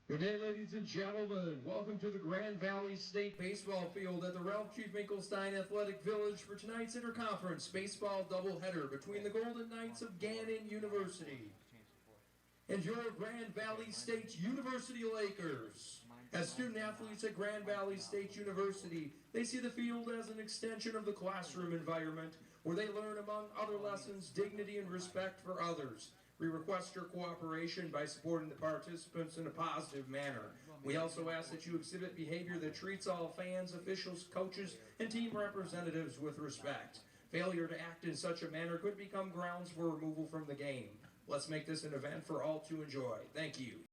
Good day, ladies and gentlemen. Welcome to the Grand Valley State Baseball Field at the Ralph Chief Finkelstein Athletic Village for tonight's interconference baseball doubleheader between the Golden Knights of Gannon University and your Grand Valley State University Lakers. As student athletes at Grand Valley State University, they see the field as an extension of the classroom environment where they learn, among other lessons, dignity and respect for others. We request your cooperation by supporting the participants in a positive manner. We also ask that you exhibit behavior that treats all fans, officials, coaches, and team representatives with respect. Failure to act in such a manner could become grounds for removal from the game. Let's make this an event for all to enjoy. Thank you.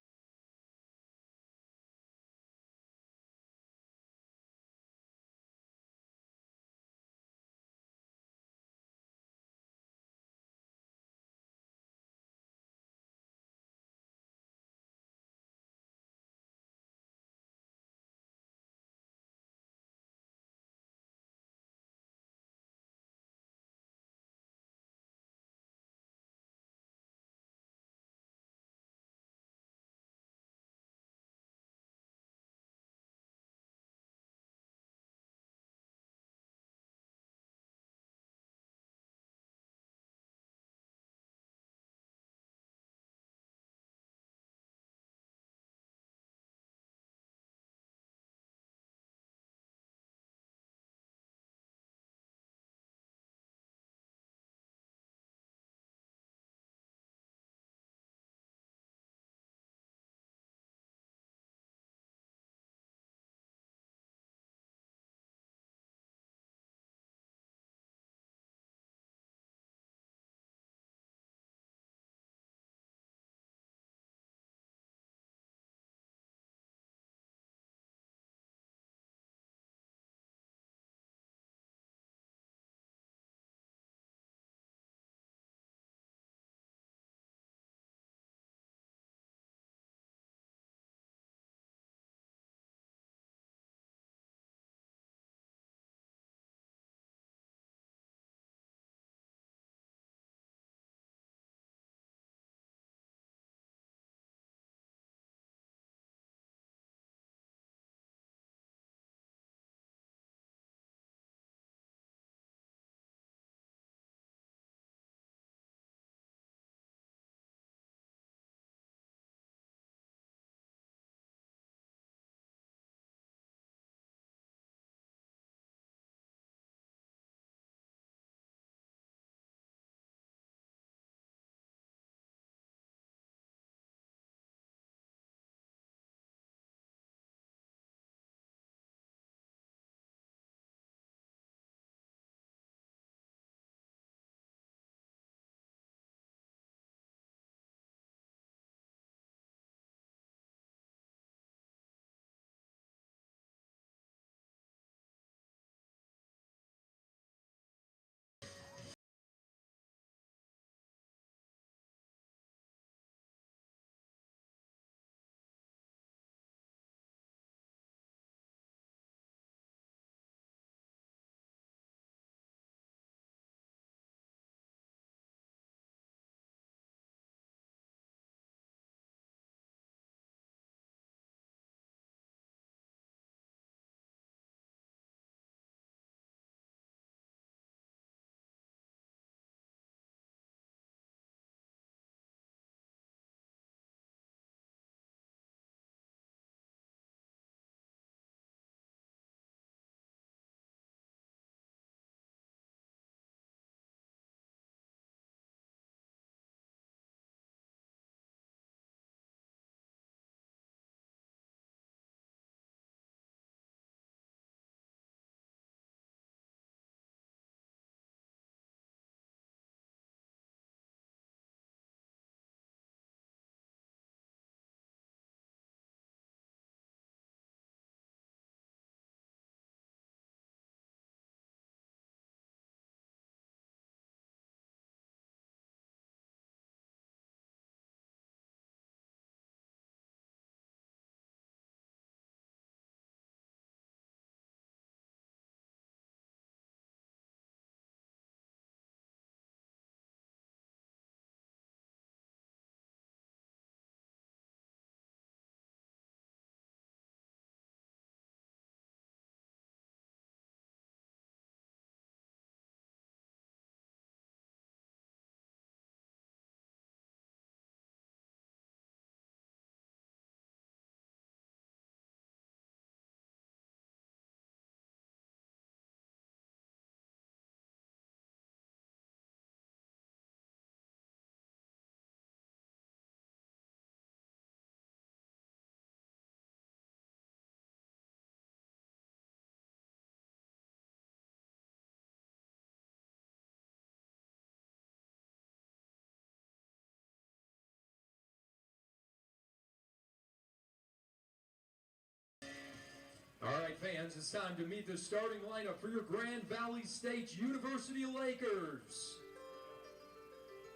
right, fans, it's time to meet the starting lineup for your Grand Valley State University Lakers.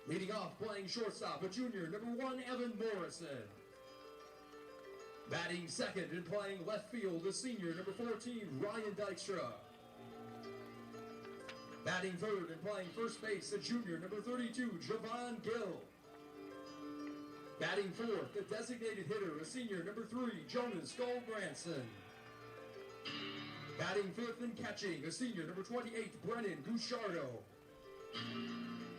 Leading off, playing shortstop, a junior, number 1, Evan Morrison. Batting second and playing left field, a senior, number 14, Ryan Dykstra. Batting third and playing first base, a junior, number 32, Javon Gill. Batting fourth, the designated hitter, a senior, number 3, Jonas Goldbranson. Batting fifth and catching, a senior, number 28, Brennan Gusciardo.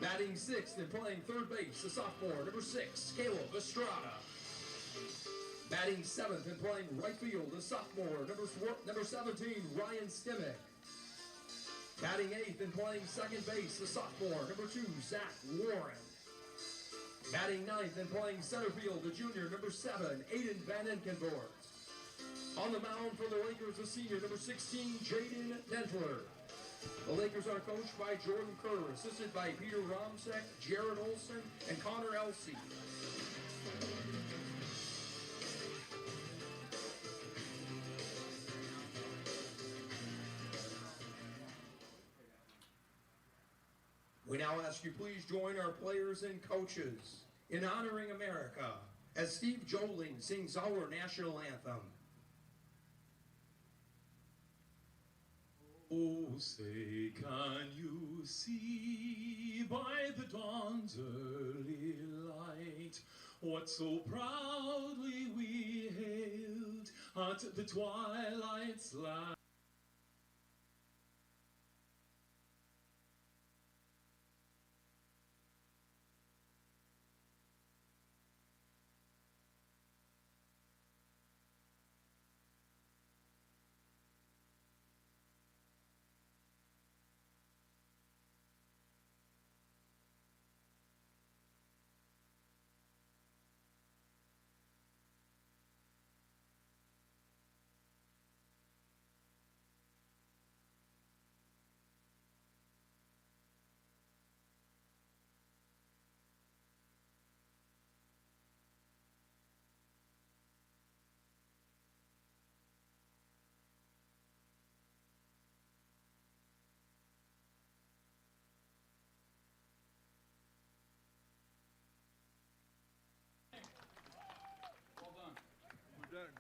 Batting sixth and playing third base, a sophomore, number 6, Caleb Estrada. Batting seventh and playing right field, a sophomore, number 17, Ryan Stimmick. Batting eighth and playing second base, a sophomore, number 2, Zach Warren. Batting ninth and playing center field, a junior, number 7, Aiden Van Enkenvoort. On the mound for the Lakers, a senior, number 16, Jaden Dentler. The Lakers are coached by Jordan Kerr, assisted by Peter Romsek, Jared Olson, and Connor Elsey. We now ask you please join our players and coaches in honoring America as Steve Joling sings our national anthem. Oh, say, can you see by the dawn's early light what so proudly we hailed at the twilight's light?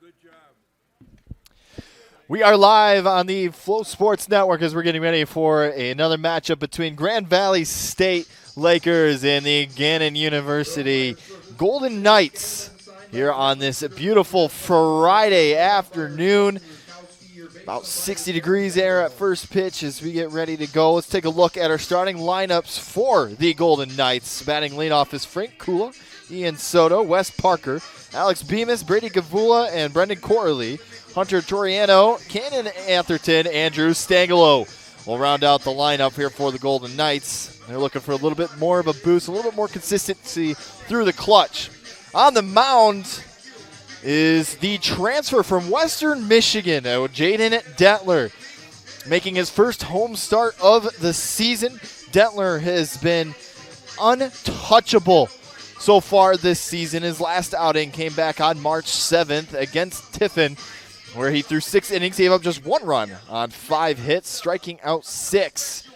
Good job. We are live on the Flow Sports Network as we're getting ready for another matchup between Grand Valley State Lakers and the Gannon University Golden Knights here on this beautiful Friday afternoon. About 60 degrees there at first pitch as we get ready to go. Let's take a look at our starting lineups for the Golden Knights. Batting leadoff is Frank Kula, Ian Soto, Wes Parker, Alex Bemis, Brady Gavula, and Brendan Corley. Hunter Toriano, Cannon Atherton, Andrew Stangelo will round out the lineup here for the Golden Knights. They're looking for a little bit more of a boost, a little bit more consistency through the clutch. On the mound is the transfer from Western Michigan, Jaden Dentler, making his first home start of the season. Dentler has been untouchable so far this season. His last outing came back on March 7th against Tiffin, where he threw 6 innings, gave up just 1 run on 5 hits, striking out 6.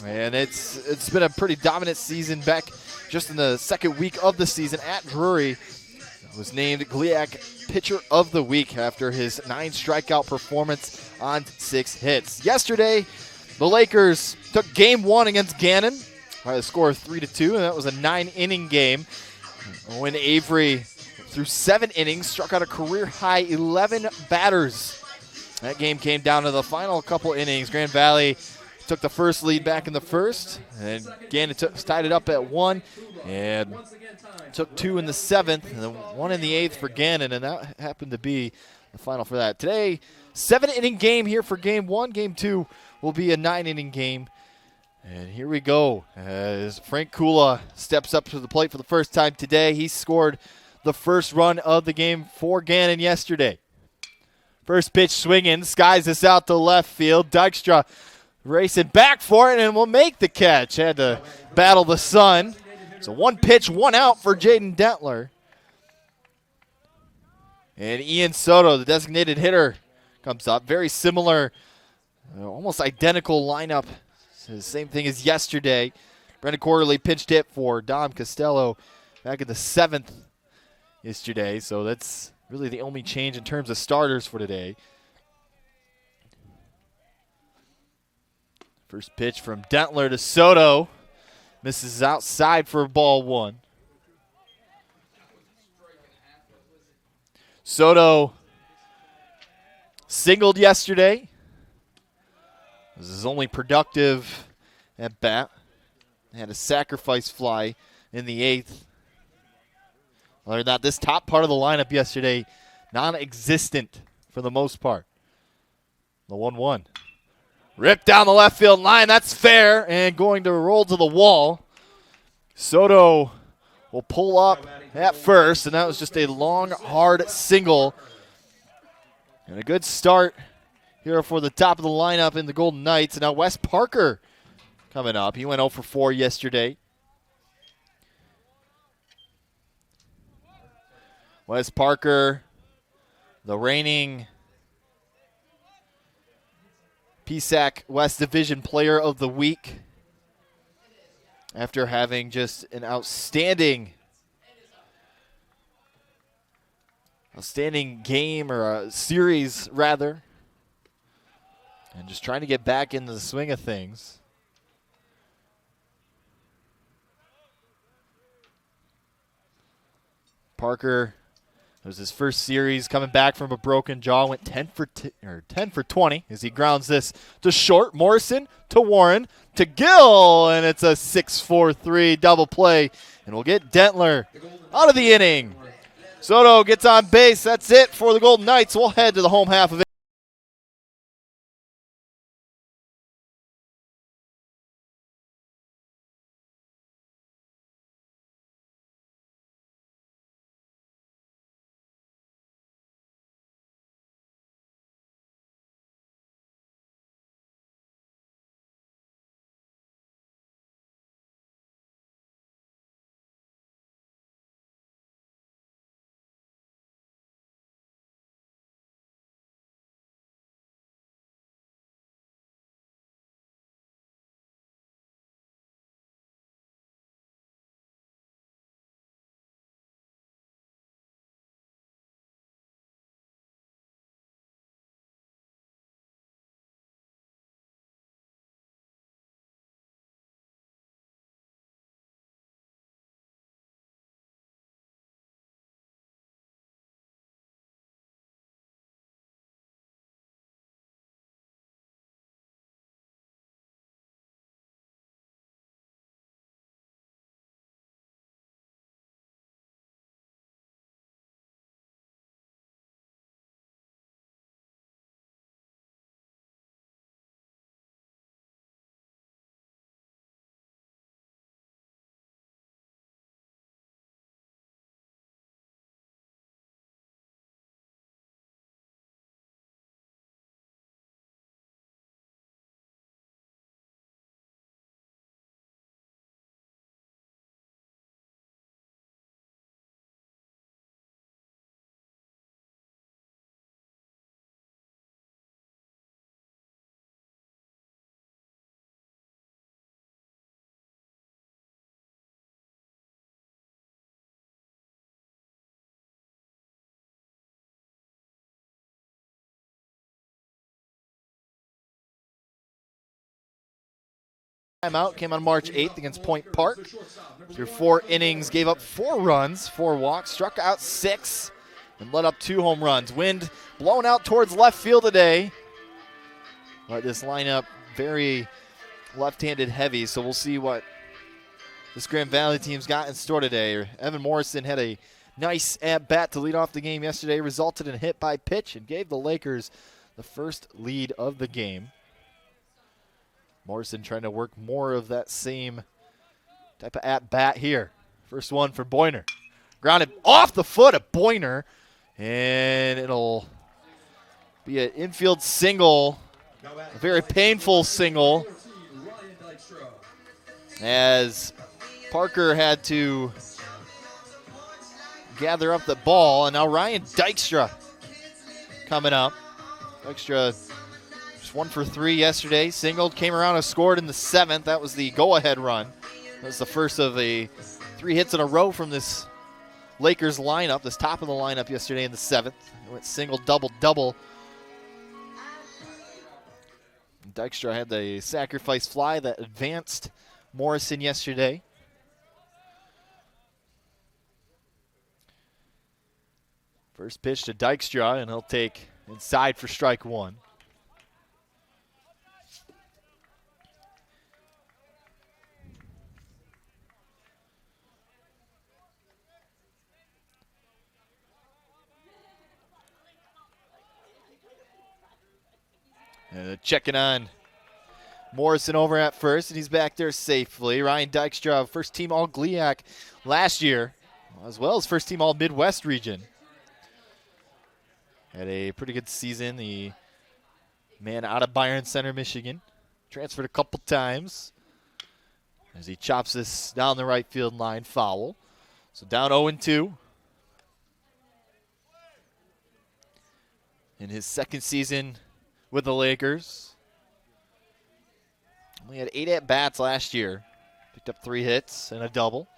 And it's been a pretty dominant season back just in the second week of the season at Drury. Was named GLIAC Pitcher of the Week after his 9 strikeout performance on 6 hits. Yesterday, the Lakers took Game 1 against Gannon by the score of 3-2, and that was a 9-inning game. When Avery, through 7 innings, struck out a career-high 11 batters. That game came down to the final couple innings. Grand Valley took the first lead back in the first, and Gannon tied it up at 1, and took 2 in the 7th, and then 1 in the 8th for Gannon, and that happened to be the final for that. Today, 7-inning game here for Game 1. Game 2 will be a 9-inning game. And here we go as Frank Kula steps up to the plate for the first time today. He scored the first run of the game for Gannon yesterday. First pitch swinging, skies this out to left field. Dykstra racing back for it and will make the catch. Had to battle the sun. So 1 pitch, 1 out for Jaden Dentler. And Ian Soto, the designated hitter, comes up. Very similar, almost identical lineup. So the same thing as yesterday. Brendan Quarterly pinched hit for Dom Costello back in the 7th yesterday. So that's really the only change in terms of starters for today. First pitch from Dentler to Soto. Misses outside for ball 1. Soto singled yesterday. This is his only productive at bat. Had a sacrifice fly in the 8th. Other than that, this top part of the lineup yesterday, non-existent for the most part. The 1-1. Ripped down the left field line. That's fair. And going to roll to the wall. Soto will pull up at first, and that was just a long, hard single. And a good start here for the top of the lineup in the Golden Knights. And now Wes Parker coming up. He went 0 for 4 yesterday. Wes Parker, the reigning PSAC West Division Player of the Week, after having just an outstanding game, or a series rather, and just trying to get back into the swing of things. Parker, it was his first series coming back from a broken jaw, went 10 for 20 as he grounds this to short. Morrison to Warren to Gill, and it's a 6-4-3 double play, and we'll get Dentler out of the inning. Soto gets on base. That's it for the Golden Knights. We'll head to the home half of it. Timeout came on March 8th against Point Park. Through 4 innings, gave up 4 runs, 4 walks, struck out 6, and let up 2 home runs. Wind blowing out towards left field today. But this lineup very left-handed heavy, so we'll see what this Grand Valley team's got in store today. Evan Morrison had a nice at-bat to lead off the game yesterday, resulted in a hit by pitch, and gave the Lakers the first lead of the game. Morrison trying to work more of that same type of at-bat here. First one for Boyner. Grounded off the foot of Boyner, and it'll be an infield single, a very painful single, as Parker had to gather up the ball, and now Ryan Dykstra coming up. Dykstra just 1 for 3 yesterday. Singled, came around and scored in the 7th. That was the go-ahead run. That was the first of the 3 hits in a row from this Lakers lineup, this top of the lineup yesterday in the 7th. It went single, double, double. Dykstra had the sacrifice fly that advanced Morrison yesterday. First pitch to Dykstra, and he'll take inside for strike 1. Checking on Morrison over at first, and he's back there safely. Ryan Dykstra, first team All-GLIAC last year, as well as first team All-Midwest region. Had a pretty good season. The man out of Byron Center, Michigan. Transferred a couple times as he chops this down the right field line, foul. So down 0-2. In his second season with the Lakers. Only had 8 at-bats last year. Picked up 3 hits and a double.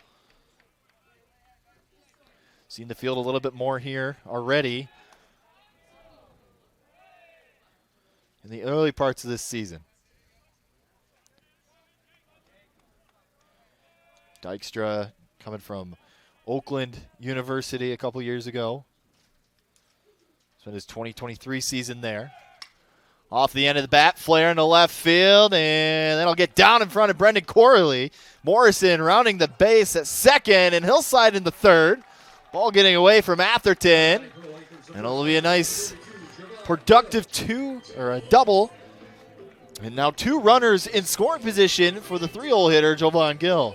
Seen the field a little bit more here already in the early parts of this season. Dykstra coming from Oakland University a couple years ago. Spent his 2023 season there. Off the end of the bat, flare in the left field, and that'll get down in front of Brendan Corley. Morrison rounding the base at second, and he'll slide into third. Ball getting away from Atherton, and it'll be a nice, productive a double. And now 2 runners in scoring position for the 3-hole hitter, Jovan Gill.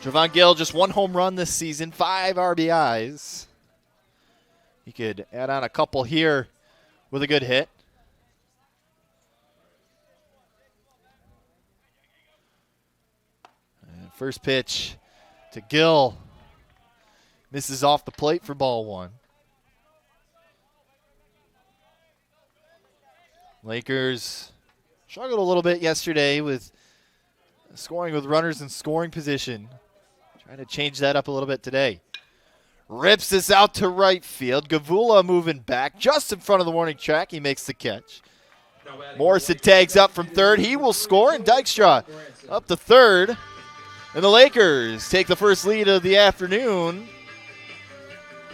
Jovan Gill, just 1 home run this season, 5 RBIs. He could add on a couple here with a good hit. And first pitch to Gill. Misses off the plate for ball 1. Lakers struggled a little bit yesterday with scoring with runners in scoring position. Trying to change that up a little bit today. Rips this out to right field. Gavula moving back just in front of the warning track. He makes the catch. Morrison tags up from third. He will score, and Dykstra up to third. And the Lakers take the first lead of the afternoon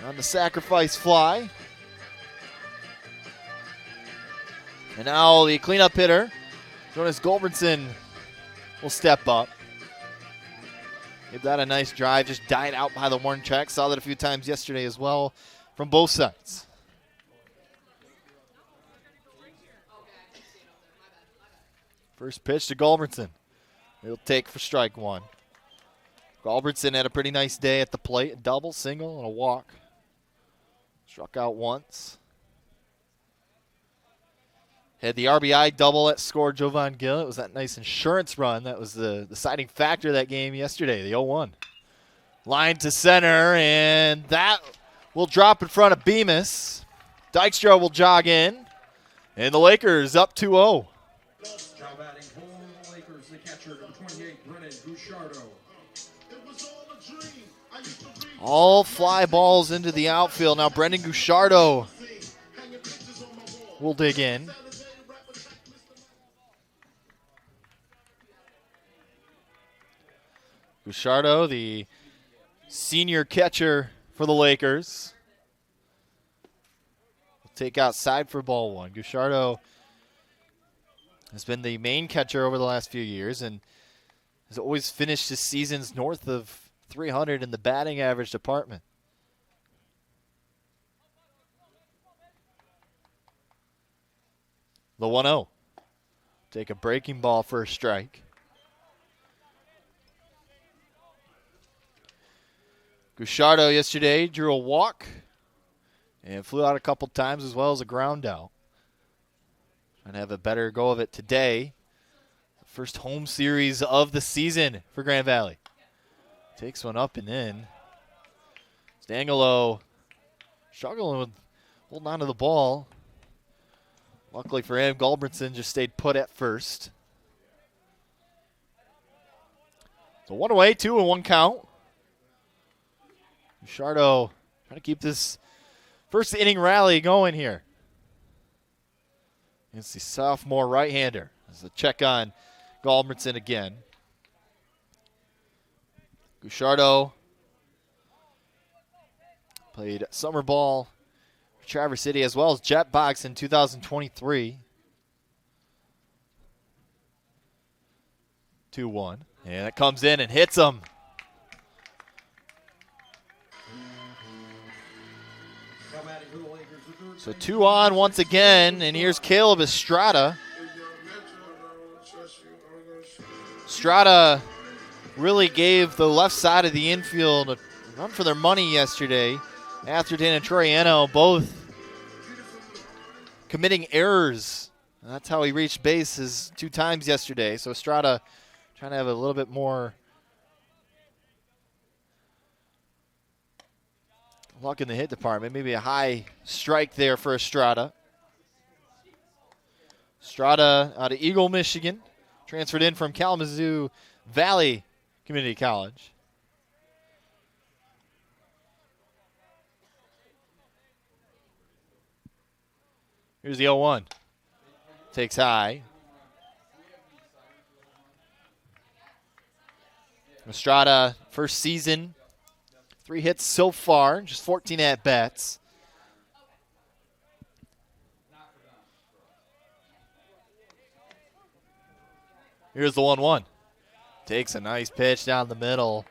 on the sacrifice fly. And now the cleanup hitter, Jonas Gulbranson, will step up. Give that a nice drive. Just died out by the warning track. Saw that a few times yesterday as well from both sides. First pitch to Gulbranson. He'll take for strike 1. Gulbranson had a pretty nice day at the plate. A double, single, and a walk. Struck out once. Had the RBI double that scored Jovan Gill. It was that nice insurance run. That was the deciding factor of that game yesterday, the 0-1. Line to center, and that will drop in front of Bemis. Dykstra will jog in, and the Lakers up 2-0. Now batting for the Lakers, the catcher, number 28, Brennan Gusciardo. All fly balls into the outfield. Now Brendan Gusciardo will dig in. Gusciardo, the senior catcher for the Lakers, will take outside for ball 1. Gusciardo has been the main catcher over the last few years and has always finished his seasons north of 300 in the batting average department. The 1-0. Take a breaking ball for a strike. Gusciardo yesterday drew a walk and flew out a couple times as well as a ground out. Trying to have a better go of it today. First home series of the season for Grand Valley. Takes one up and in. Stangelo struggling with holding on to the ball. Luckily for him, Gulbranson just stayed put at first. So 1 away, 2-1 count. Bouchardo trying to keep this first inning rally going here. It's the sophomore right-hander. There's a check on Gulbranson again. Bouchardo played summer ball for Traverse City as well as Jet Box in 2023. 2-1. And it comes in and hits him. So 2 on once again, and here's Caleb Estrada. Estrada really gave the left side of the infield a run for their money yesterday. Atherton and Troiano both committing errors. That's how he reached bases 2 times yesterday. So Estrada trying to have a little bit more luck in the hit department. Maybe a high strike there for Estrada. Estrada out of Eagle, Michigan. Transferred in from Kalamazoo Valley Community College. Here's the 0-1. Takes high. Estrada, first season, 3 hits so far, just 14 at-bats. Here's the 1-1. Takes a nice pitch down the middle.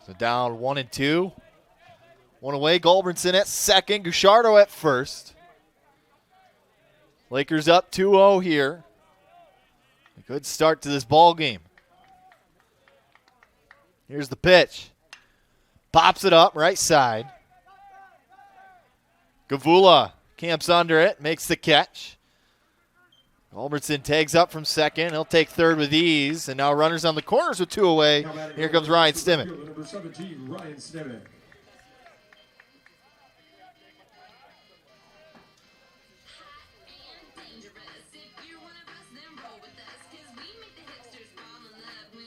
So down 1-2. 1 away, Gulbranson at second, Bouchardo at first. Lakers up 2-0 here. A good start to this ball game. Here's the pitch. Pops it up, right side. Gavula camps under it, makes the catch. Gulbranson tags up from second. He'll take third with ease. And now runners on the corners with 2 away. Here comes Ryan Stimmick. Number 17, Ryan Stimmick.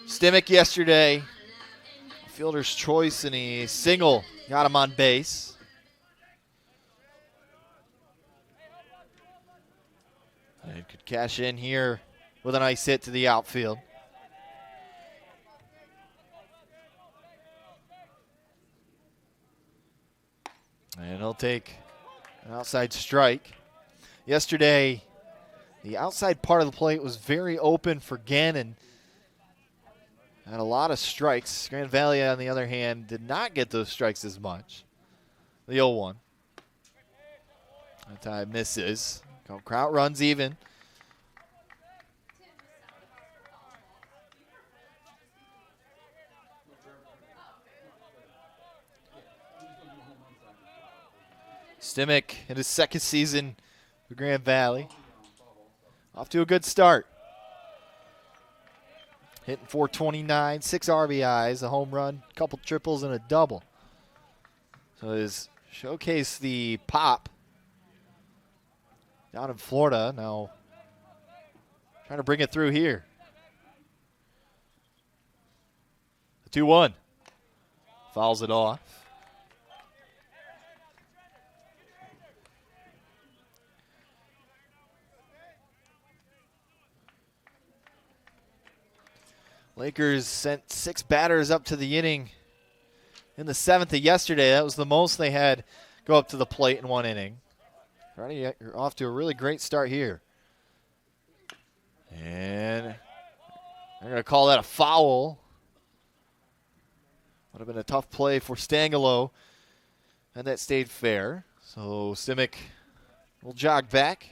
Stimmick yesterday, fielder's choice, and he single got him on base. And could cash in here with a nice hit to the outfield. And he'll take an outside strike. Yesterday, the outside part of the plate was very open for Gannon. Had a lot of strikes. Grand Valley, on the other hand, did not get those strikes as much. The 0-1. That time misses. Kraut runs even. Stimmick in his second season for Grand Valley. Off to a good start. Hitting .429, 6 RBIs, a home run, a couple triples, and a double. So he's showcased the pop down in Florida. Now trying to bring it through here. The 2-1. Fouls it off. Lakers sent 6 batters up to the inning in the 7th of yesterday. That was the most they had go up to the plate in 1 inning. You're off to a really great start here. And they're going to call that a foul. Would have been a tough play for Stangelo, and that stayed fair. So Stimmick will jog back.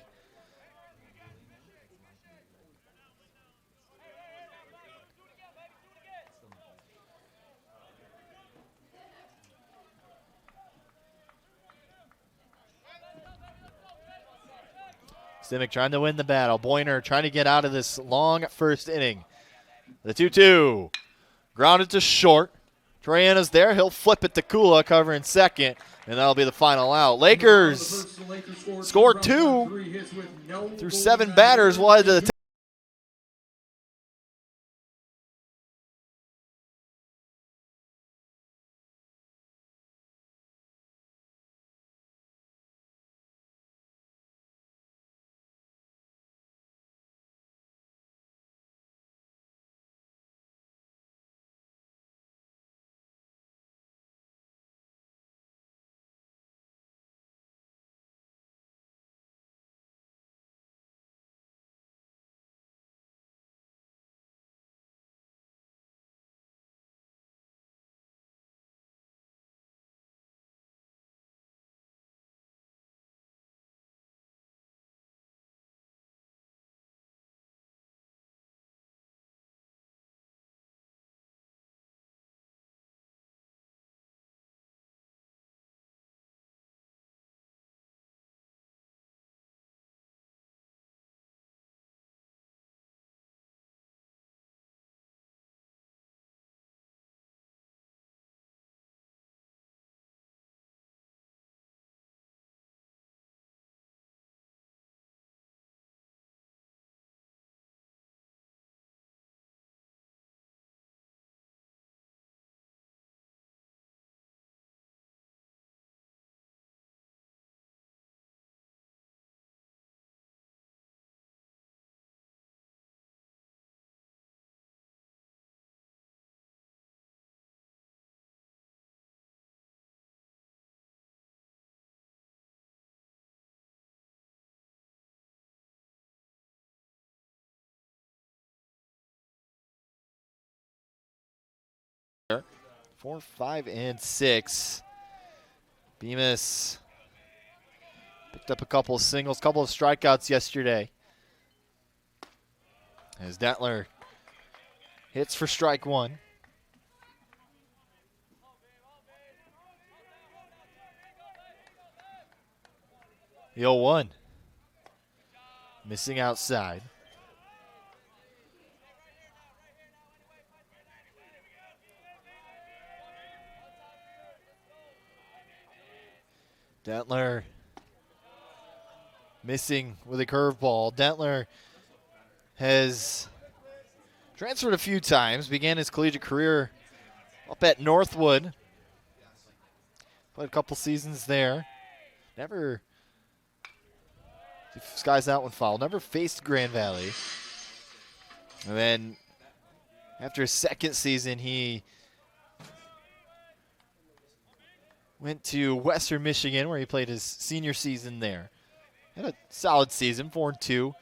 Stimmick trying to win the battle. Boyner trying to get out of this long first inning. The 2-2. Grounded to short. Triana's there. He'll flip it to Kula, covering second, and that'll be the final out. Lakers scored 2 through 7 batters. We'll head to the Four, 5, and 6. Bemis picked up a couple of singles, couple of strikeouts yesterday. As Detler hits for strike 1. The 0-1. Missing outside. Detler missing with a curveball. Detler has transferred a few times, began his collegiate career up at Northwood. Played a couple seasons there. Never, skies out one foul, never faced Grand Valley. And then after his second season, he went to Western Michigan, where he played his senior season there. Had a solid season, 4-2.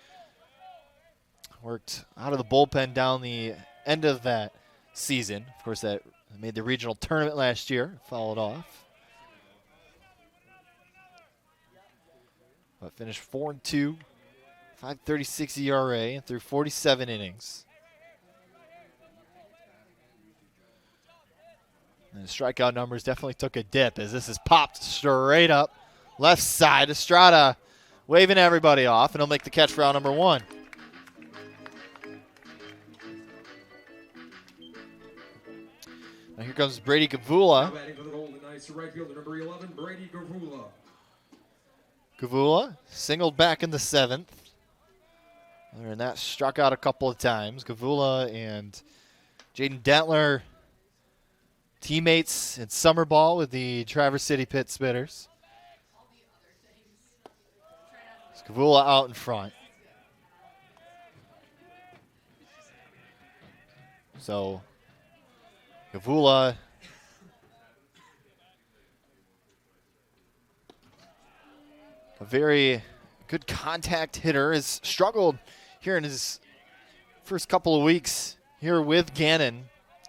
Worked out of the bullpen down the end of that season. Of course, that made the regional tournament last year, followed off. But finished 4-2, 5.36 ERA through 47 innings. And the strikeout numbers definitely took a dip as this is popped straight up left side. Estrada waving everybody off, and he'll make the catch for out number 1. Now here comes Brady Gavula. Batting for the Golden Knights to right fielder number 11, Brady Gavula. Gavula singled back in the 7th. Other than that, struck out a couple of times. Gavula and Jaden Detler, teammates in summer ball with the Traverse City Pit Spitters. Gavula out in front. So Gavula a very good contact hitter, has struggled here in his first couple of weeks here with Gannon.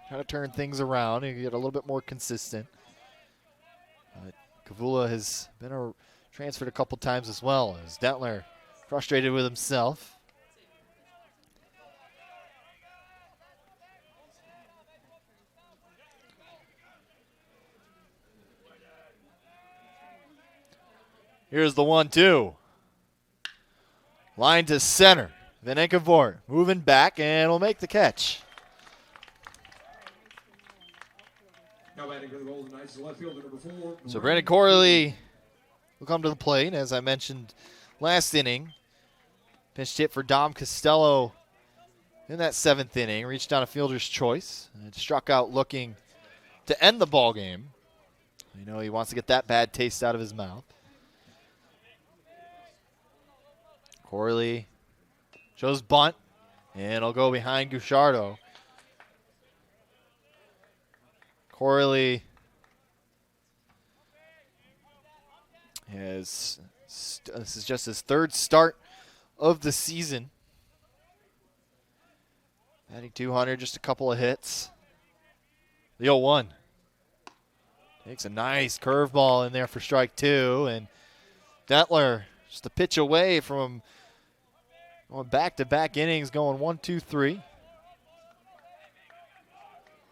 Trying to turn things around and get a little bit more consistent. But Gavula has been transferred a couple times as well, as Detler frustrated with himself. Here's the 1-2. Line to center. Vinenkavort moving back and will make the catch. Now batting for the Golden Knights is left fielder number 4. So Brandon Corley will come to the plate, as I mentioned last inning. Pitched hit for Dom Costello in that 7th inning. Reached on a fielder's choice. And struck out looking to end the ball game. You know he wants to get that bad taste out of his mouth. Corley shows bunt, and it'll go behind Gucciardo. Corley this is just his 3rd start of the season. Batting .200, just a couple of hits. The 0-1. Takes a nice curveball in there for strike 2, and Detler just a pitch away from going back-to-back innings, going 1, 2, 3.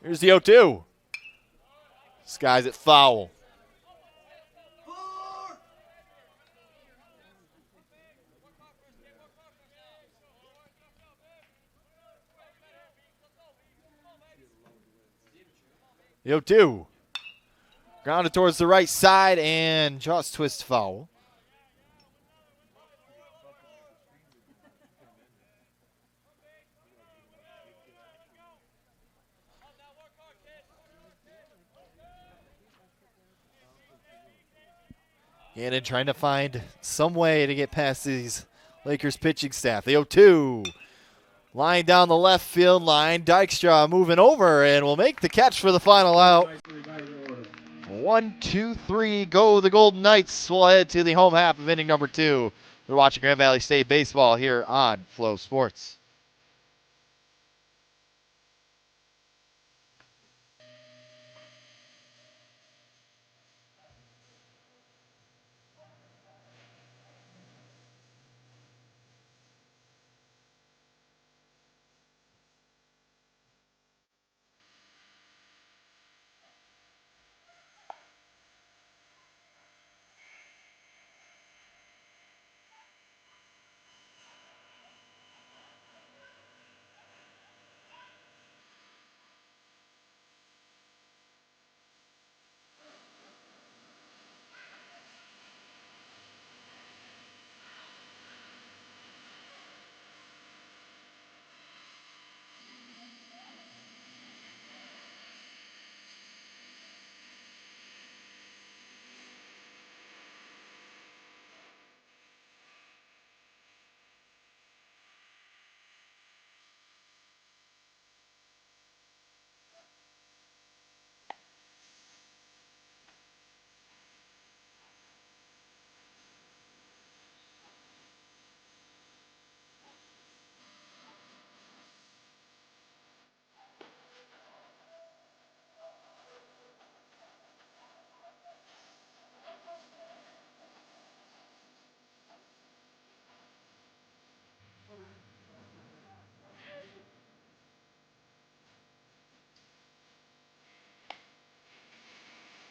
Here's the 0-2. Skies it foul. The 0-2. Grounded towards the right side and just twist foul. Gannon trying to find some way to get past these Lakers pitching staff. The 0-2. Line down the left field line. Dykstra moving over and will make the catch for the final out. 1, 2, 3, go the Golden Knights. We'll head to the home half of inning number 2. We're watching Grand Valley State baseball here on Flow Sports.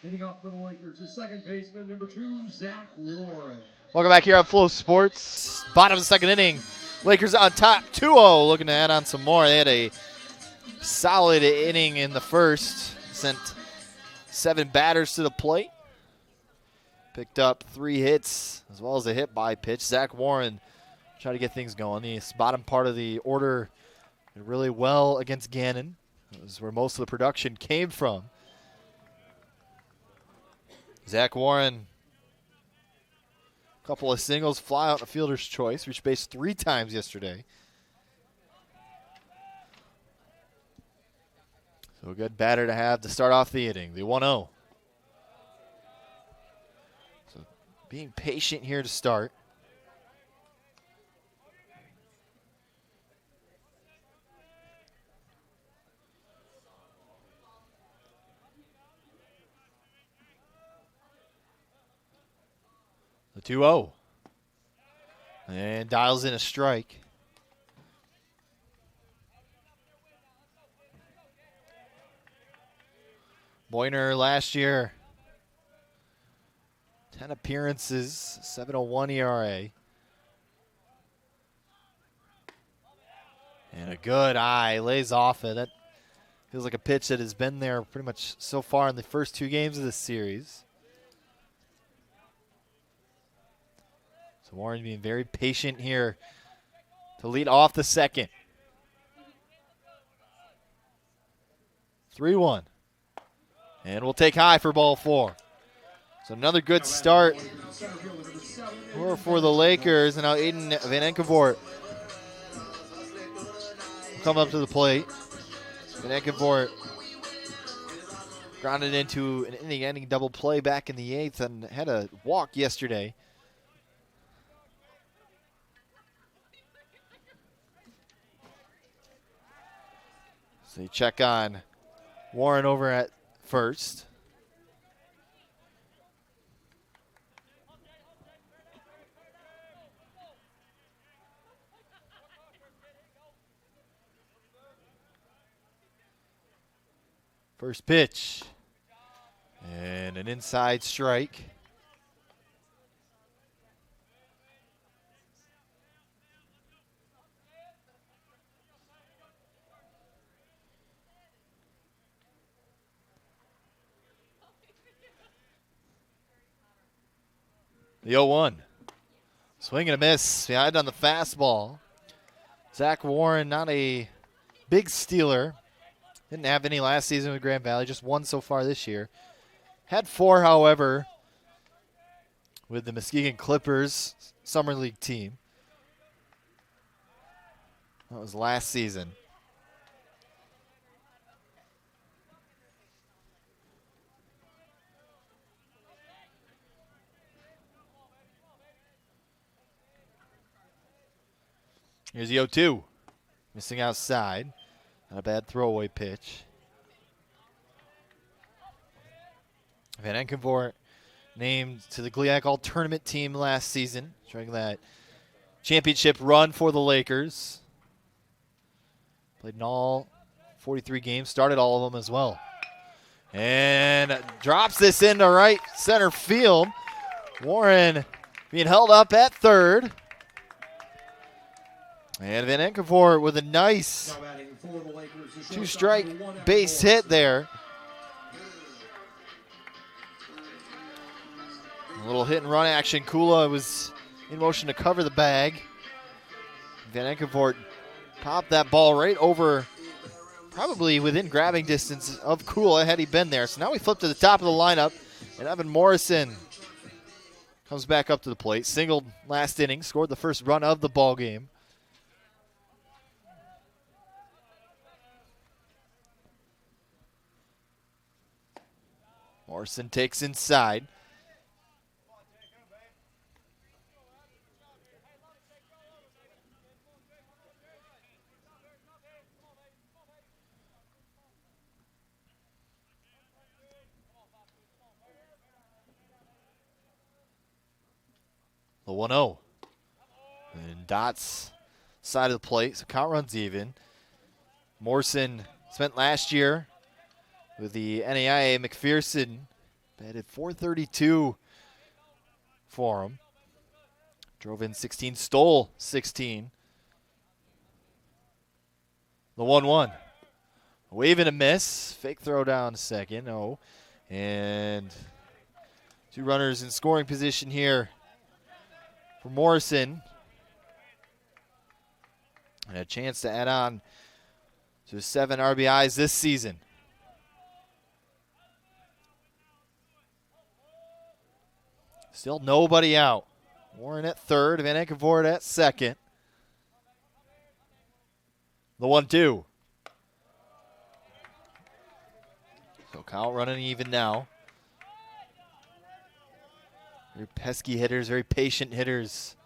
Hitting off for the Lakers is second baseman number 2, Zach Warren. Welcome back here on Flow Sports. Bottom of the 2nd inning. Lakers on top 2-0. Looking to add on some more. They had a solid inning in the first. Sent 7 batters to the plate. Picked up 3 hits as well as a hit by pitch. Zach Warren trying to get things going. The bottom part of the order did really well against Gannon. That was where most of the production came from. Zach Warren, a couple of singles, fly out in a fielder's choice. Reached base 3 times yesterday. So a good batter to have to start off the inning. The 1-0. So being patient here to start. The 2-0. And dials in a strike. Boyner last year, 10 appearances, 7.01 ERA. And a good eye, lays off it. That Feels like a pitch that has been there pretty much so far in the first 2 games of this series. So Warren being very patient here to lead off the second. 3-1. And we'll take high for ball 4. So another good start for the Lakers. And now Aiden Van Enkenvoort will come up to the plate. Van Enkenvoort grounded into an inning-ending double play back in the 8th and had a walk yesterday. So you check on Warren over at first. First pitch. And an inside strike. The 0-1. Swing and a miss behind on the fastball. Zach Warren, not a big stealer. Didn't have any last season with Grand Valley, just 1 so far this year. Had 4, however, with the Muskegon Clippers Summer League team. That was last season. Here's the 0-2. Missing outside. Not a bad throwaway pitch. Van Enkenvoort named to the GLIAC All-Tournament team last season, trying that championship run for the Lakers. Played in all 43 games, started all of them as well. And drops this into right center field. Warren being held up at third. And Van Enkenvoort with a nice 2-strike base hit there. A little hit and run action. Kula was in motion to cover the bag. Van Enkenvoort popped that ball right over, probably within grabbing distance of Kula had he been there. So now we flip to the top of the lineup, and Evan Morrison comes back up to the plate. Singled last inning, scored the first run of the ball game. Morrison takes inside. The 1-0. And Dots side of the plate, so count runs even. Morrison spent last year with the NAIA McPherson, batted .432 for him. Drove in 16, stole 16. The 1-1. A wave and a miss. Fake throw down to second. No. And 2 runners in scoring position here for Morrison. And a chance to add on to 7 RBIs this season. Still nobody out. Warren at third, Van Enkenvoort at second. The 1-2. So count running even now. Very pesky hitters, very patient hitters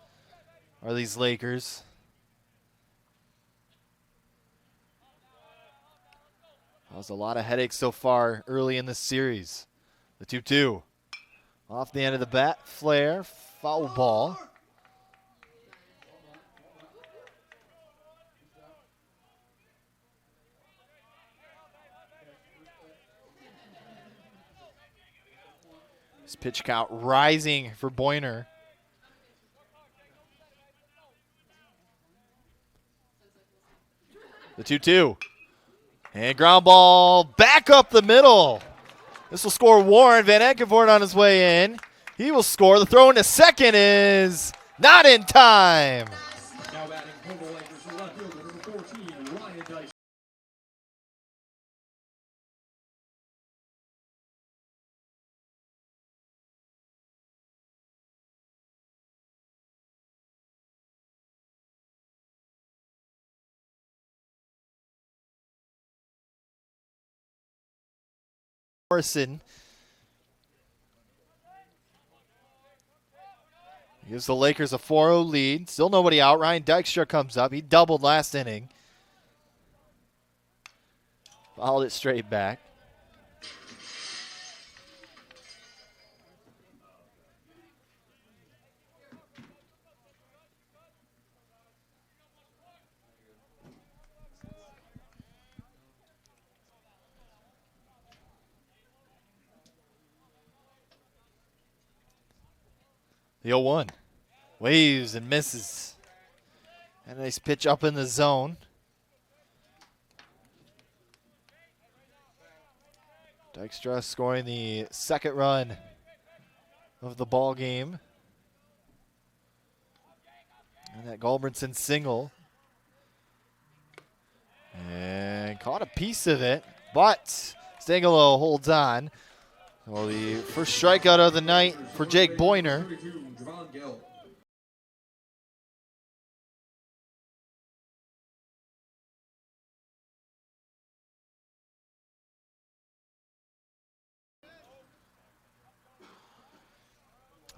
are these Lakers. Caused a lot of headaches so far early in this series. The 2-2. Off the end of the bat, flare, foul ball. This pitch count rising for Boyner. The 2-2. And ground ball back up the middle. This will score Warren. Van Enkenvoort on his way in. He will score. The throw into second is not in time. Now batting for the Lakers, the left fielder, number 14, Ryan Dyson. Morrison gives the Lakers a 4-0 lead. Still nobody out. Ryan Dykstra comes up. He doubled last inning. Fouled it straight back. The 0-1. Waves and misses. And a nice pitch up in the zone. Dykstra scoring the second run of the ball game. And that Gulbranson single. And caught a piece of it, but Stangelo holds on. Well, the first strikeout of the night for Jake Boyner.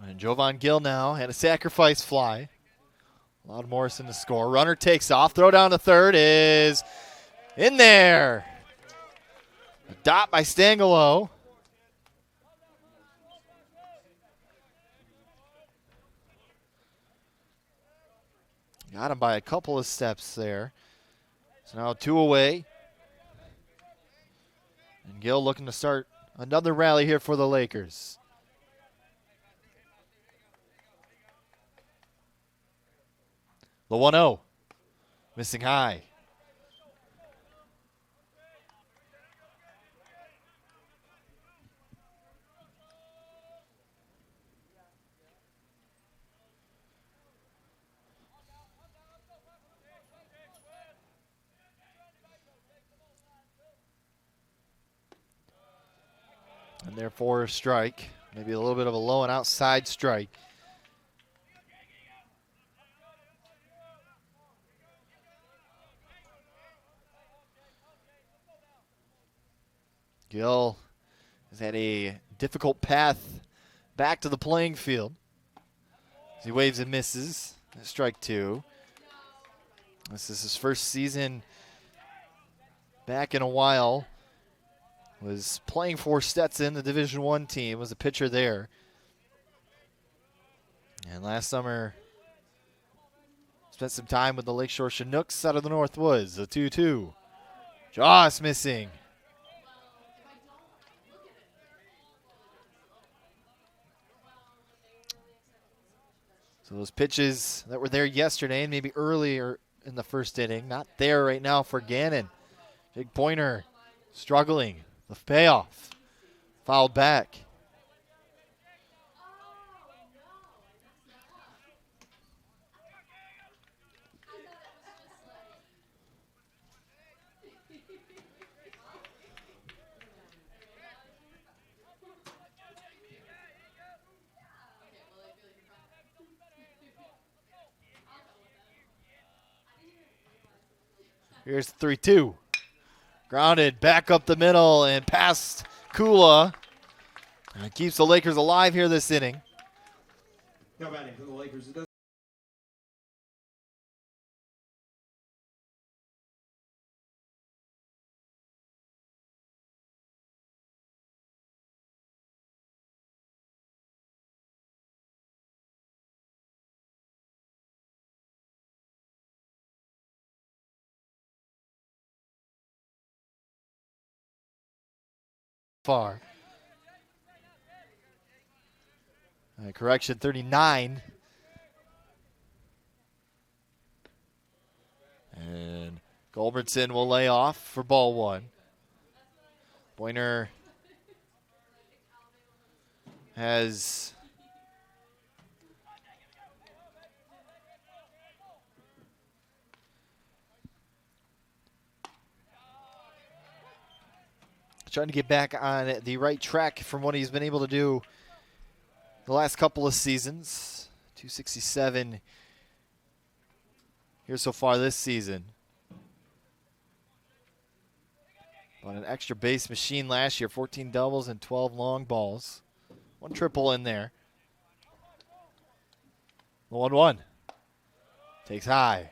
And Jovan Gill now had a sacrifice fly. Allowed Morrison to score. Runner takes off. Throw down to third is in there. A dot by Stangelo. Got him by a couple of steps there. So now 2 away. And Gill looking to start another rally here for the Lakers. The 1-0. Missing high. And therefore a strike. Maybe a little bit of a low and outside strike. Gill has had a difficult path back to the playing field. As he waves and misses. Strike 2. This is his first season back in a while. Was playing for Stetson, the Division I team, was a pitcher there. And last summer, spent some time with the Lakeshore Chinooks out of the North Woods. A 2-2. Joss missing. So those pitches that were there yesterday and maybe earlier in the first inning, not there right now for Gannon. Big Pointer struggling. The payoff. Fouled back. Here's 3-2. Grounded back up the middle and past Kula. And it keeps the Lakers alive here this inning. Now batting for the Lakers, it does. Far. Correction, 39. And Culbertson will lay off for ball one. Boyner has trying to get back on the right track from what he's been able to do the last couple of seasons. 267 here so far this season. On an extra base machine last year, 14 doubles and 12 long balls. One triple in there. The 1-1. Takes high.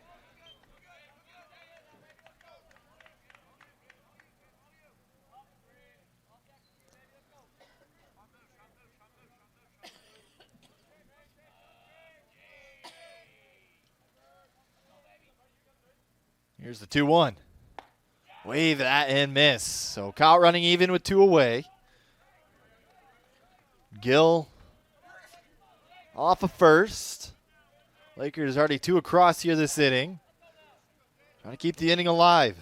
Here's the 2-1. Wave that and miss. So Kyle running even with 2 away. Gill off of first. Lakers already 2 across here this inning. Trying to keep the inning alive.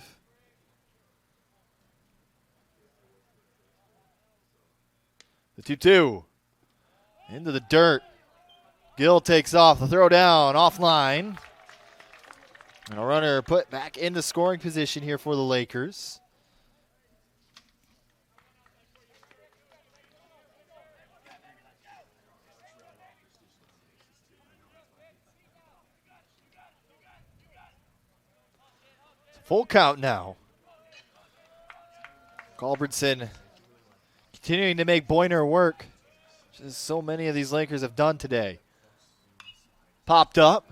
The 2-2. Into the dirt. Gill takes off. The throw down offline. And a runner put back into scoring position here for the Lakers. Full count now. Culbertson continuing to make Boyner work, as so many of these Lakers have done today. Popped up.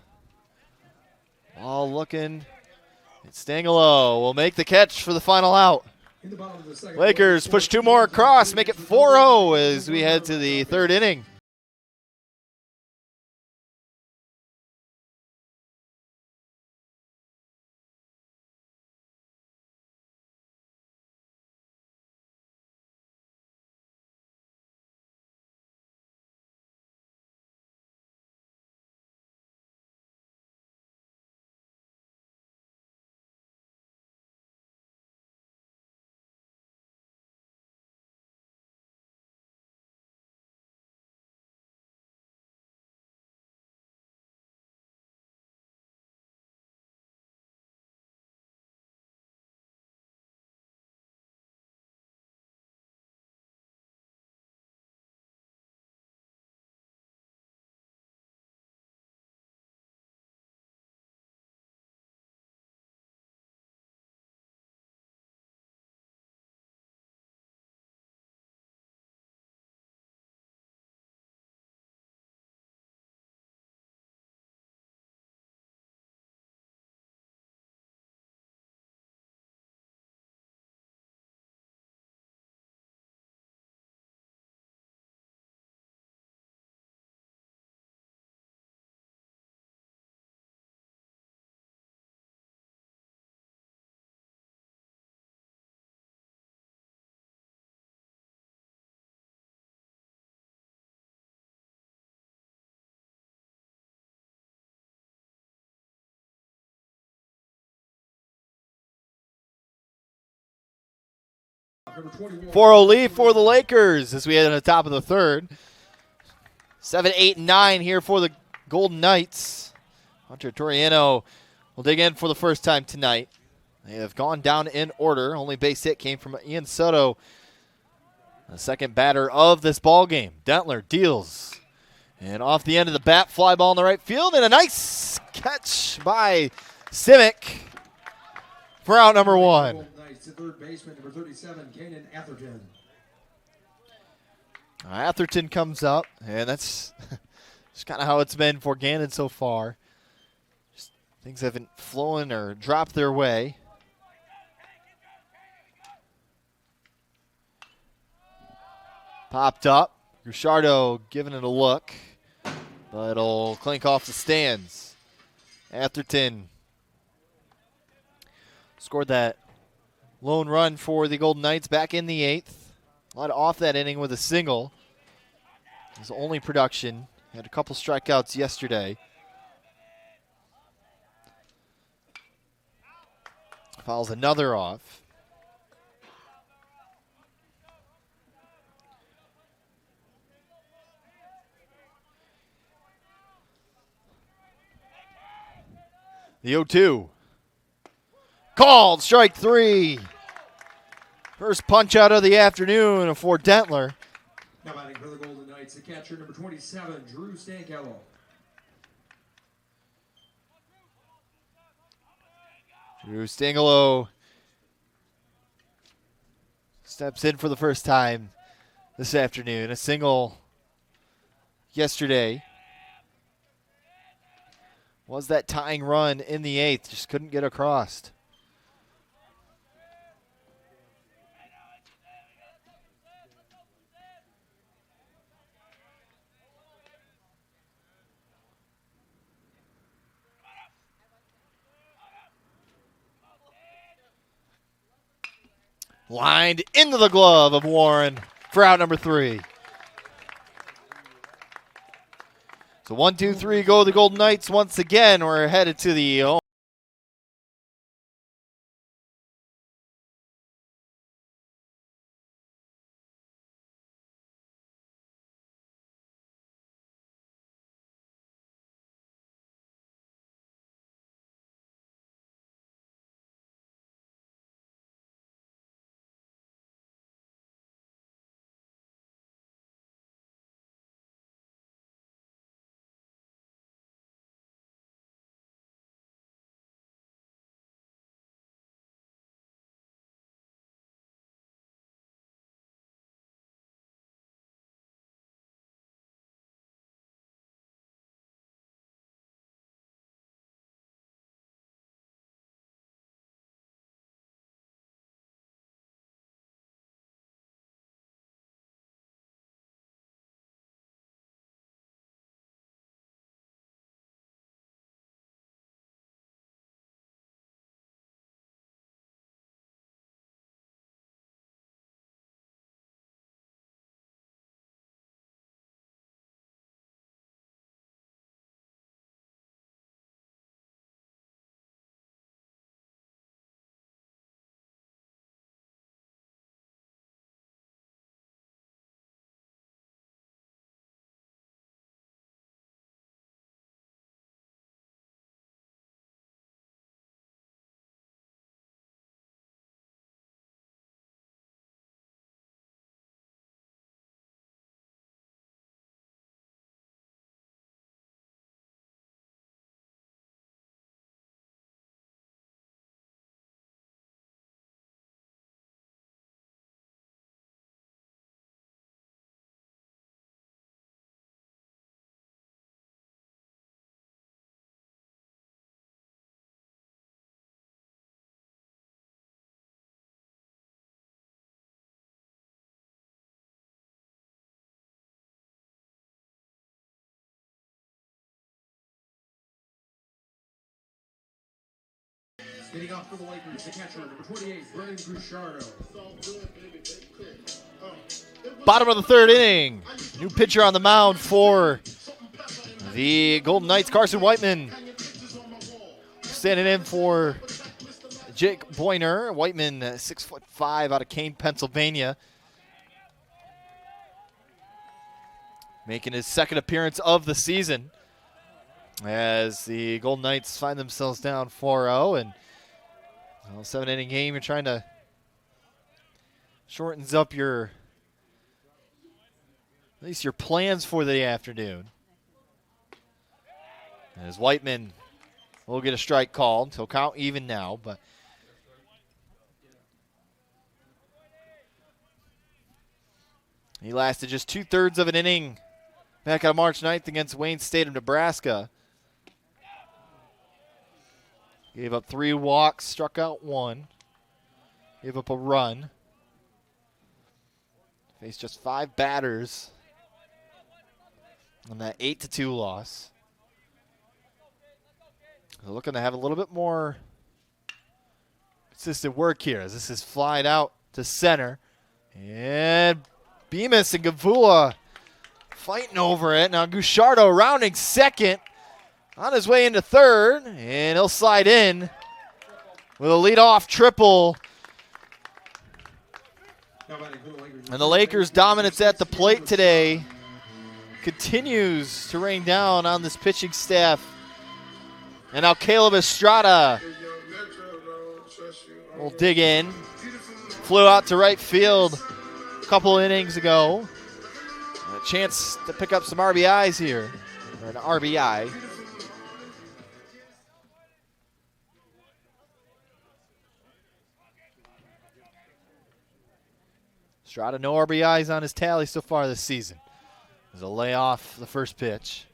All looking. It's Stangelo will make the catch for the final out. Lakers push 2 more across, make it 4-0 as we head to the 3rd inning. Number 21. 4-0 lead for the Lakers as we head to the top of the 3rd. 7, 8, and 9 here for the Golden Knights. Hunter Toriano will dig in for the first time tonight. They have gone down in order. Only base hit came from Ian Soto, the second batter of this ball game. Dentler deals. And off the end of the bat, fly ball in the right field, and a nice catch by Simic for out number 1. Golden Knights to third baseman, number 37, Gannon Atherton. Atherton comes up, and that's just kind of how it's been for Gannon so far. Just things haven't flown or dropped their way. Popped up. Guichardo giving it a look, but it'll clink off the stands. Atherton scored that lone run for the Golden Knights back in the 8th. Led off that inning with a single. His only production. Had a couple strikeouts yesterday. Fouls another off. The 0-2. Called, strike 3. First punch out of the afternoon for Dentler. Now batting for the Golden Knights, the catcher number 27, Drew Stankello. Drew Stankello steps in for the first time this afternoon. A single yesterday was that tying run in the 8th. Just couldn't get across. Lined into the glove of Warren for out number 3. So 1-2-3 go the Golden Knights once again. We're headed to the home. Getting off for the Lakers, the catcher number 28, Brian Gucciardo. Bottom of the 3rd inning. New pitcher on the mound for the Golden Knights, Carson Whiteman. Standing in for Jake Boyner. Whiteman, 6'5", out of Kane, Pennsylvania. Making his second appearance of the season as the Golden Knights find themselves down 4-0. And 7-inning game, you're trying to shortens up your, at least your plans for the afternoon. As Whiteman will get a strike called, so count even now, but he lasted just 2/3 of an inning back on March 9th against Wayne State of Nebraska. Gave up 3 walks, struck out 1. Gave up a run. Faced just 5 batters on that 8-2 loss. They're looking to have a little bit more consistent work here as this is flied out to center. And Bemis and Gavula fighting over it. Now Gucciardo rounding second. On his way into third, and he'll slide in with a leadoff triple. And the Lakers' dominance at the plate today continues to rain down on this pitching staff. And now Caleb Estrada will dig in. Flew out to right field a couple innings ago. A chance to pick up some RBIs here, or an RBI. Estrada, no RBIs on his tally so far this season. There's a lay off the first pitch.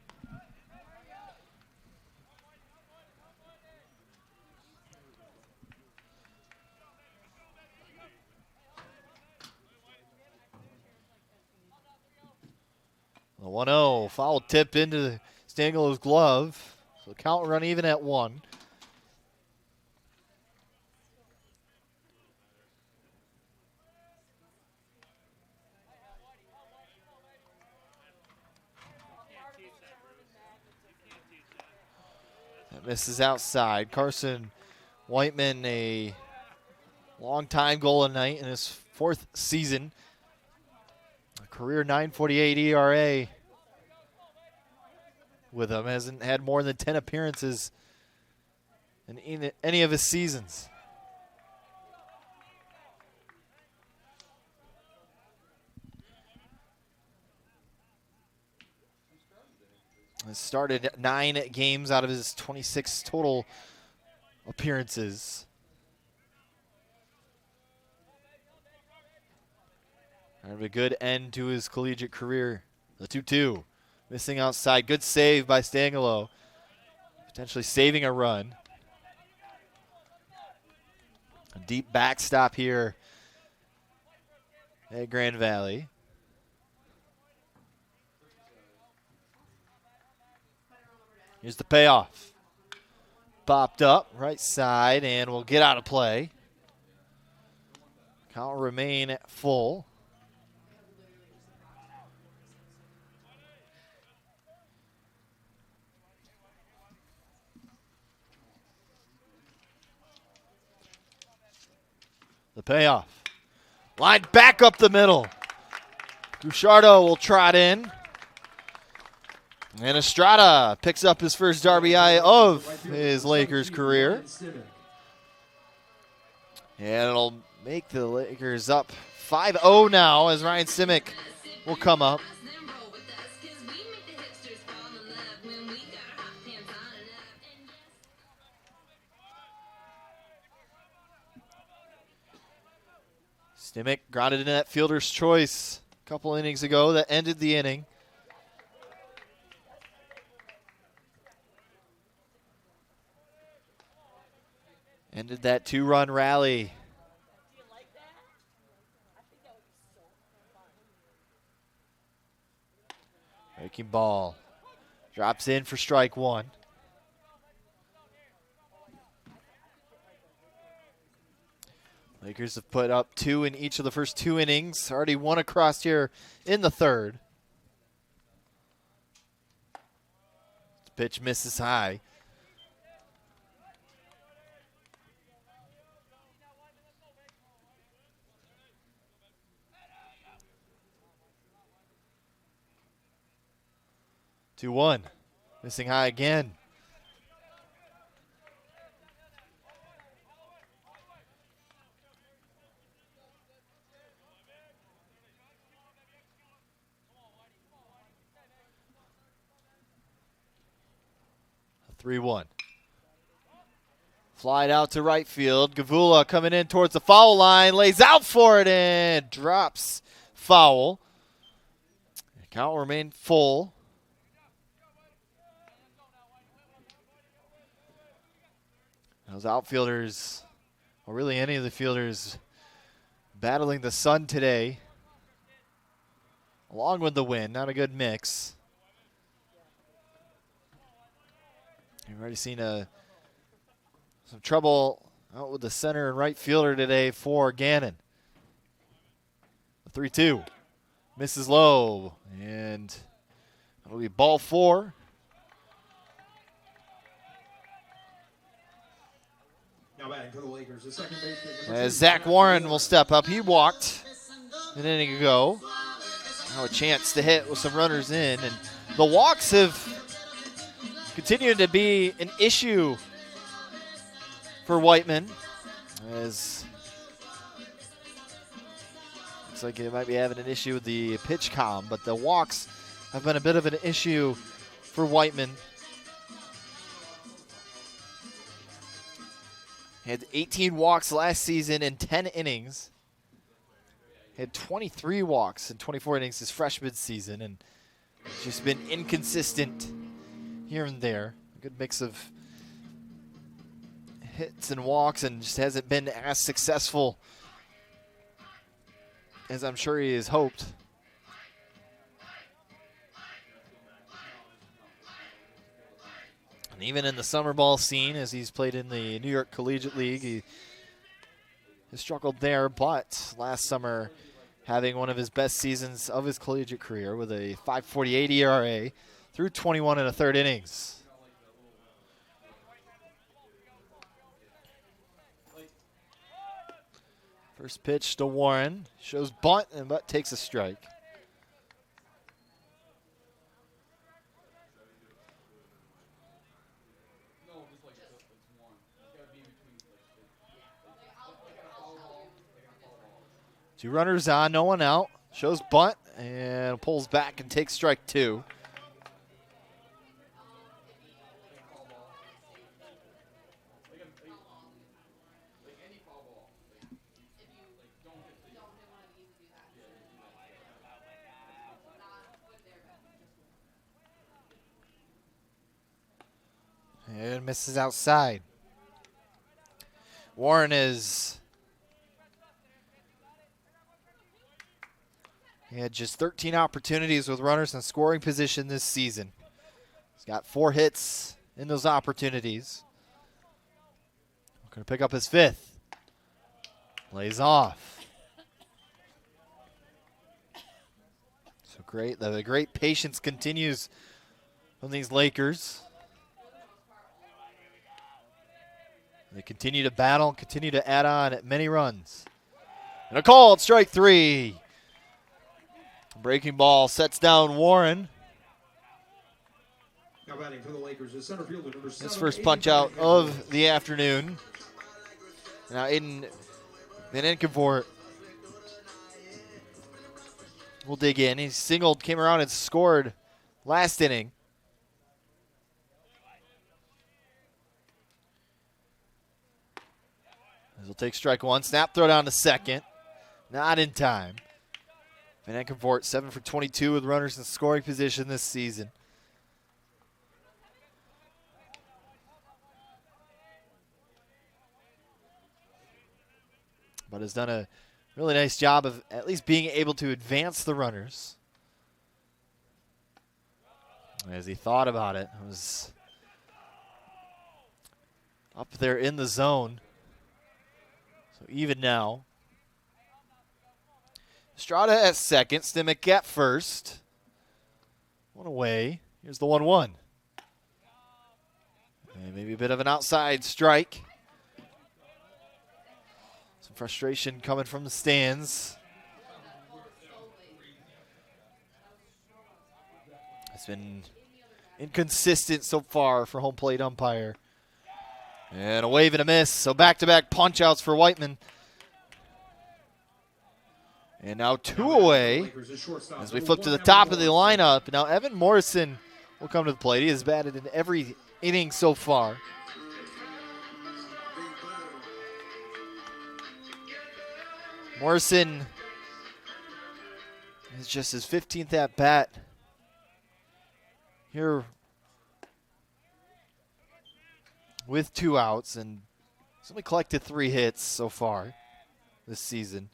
The 1-0 foul tip into Stangelo's glove. So count run even at 1. That misses outside. Carson Whiteman, a long-time goal a night in his 4th season. A career 9.48 ERA with him. Hasn't had more than 10 appearances in any of his seasons. Has started 9 games out of his 26 total appearances. Kind of a good end to his collegiate career. The 2-2. Missing outside. Good save by Stangelo. Potentially saving a run. A deep backstop here at Grand Valley. Here's the payoff. Popped up, right side, and will get out of play. Count will remain at full. The payoff. Line back up the middle. Gucciardo will trot in. And Estrada picks up his first RBI of his Lakers career. And it'll make the Lakers up 5-0 now as Ryan Simic will come up. Simic grounded in that fielder's choice a couple innings ago that ended the inning. Ended that 2-run rally. Breaking ball. Drops in for strike 1. Lakers have put up 2 in each of the first 2 innings. Already 1 across here in the 3rd. Pitch misses high. Two 2-1. Missing high again. A 3-1. Flied out to right field. Gavula coming in towards the foul line. Lays out for it and drops foul. The count will remain full. Those outfielders, or really any of the fielders, battling the sun today, along with the wind. Not a good mix. You've already seen some trouble out with the center and right fielder today for Gannon. The 3-2 misses low, and it'll be ball 4. Now batting for the Lakers, the second baseman. As Zach Warren will step up. He walked an inning ago. Now a chance to hit with some runners in. And the walks have continued to be an issue for Whiteman. As looks like he might be having an issue with the pitch comm, but the walks have been a bit of an issue for Whiteman. He had 18 walks last season in 10 innings. He had 23 walks in 24 innings his freshman season, and it's just been inconsistent here and there. A good mix of hits and walks, and just hasn't been as successful as I'm sure he has hoped. And even in the summer ball scene, as he's played in the New York Collegiate League, he has struggled there, but last summer having one of his best seasons of his collegiate career with a 5.48 ERA through 21 and a third innings. First pitch to Warren, shows bunt, and butt takes a strike. Two runners on, no one out. Shows bunt and pulls back and takes strike two. And misses outside. Warren is... He had just 13 opportunities with runners in scoring position this season. He's got 4 hits in those opportunities. Going to pick up his 5th. Lays off. So great. The great patience continues from these Lakers. They continue to battle, continue to add on at many runs. And a called strike 3. Breaking ball sets down Warren. Now batting for the Lakers, the center fielder, number 7. His first punch out of the afternoon. Now Aiden Van Enkenvoort will dig in. He singled, came around and scored last inning. He'll take strike 1. Snap throw down to second. Not in time. Van Enkenvoort 7 for 22 with runners in scoring position this season. But has done a really nice job of at least being able to advance the runners. As he thought about it, was up there in the zone. So even now. Estrada at second, Stimmick at first. One away. Here's the 1-1. And maybe a bit of an outside strike. Some frustration coming from the stands. It's been inconsistent so far for home plate umpire. And a wave and a miss. So back-to-back punch-outs for Whiteman. And now 2 away as we flip to the top of the lineup. Now Evan Morrison will come to the plate. He has batted in every inning so far. Morrison is just his 15th at-bat here with 2 outs, and he's only collected 3 hits so far this season.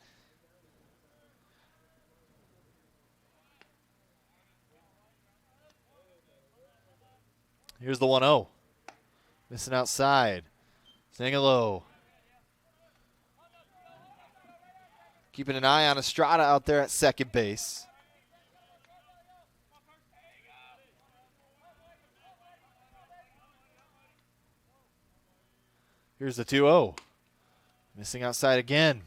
Here's the 1-0. Missing outside. Sangalo. Keeping an eye on Estrada out there at second base. Here's the 2-0. Missing outside again.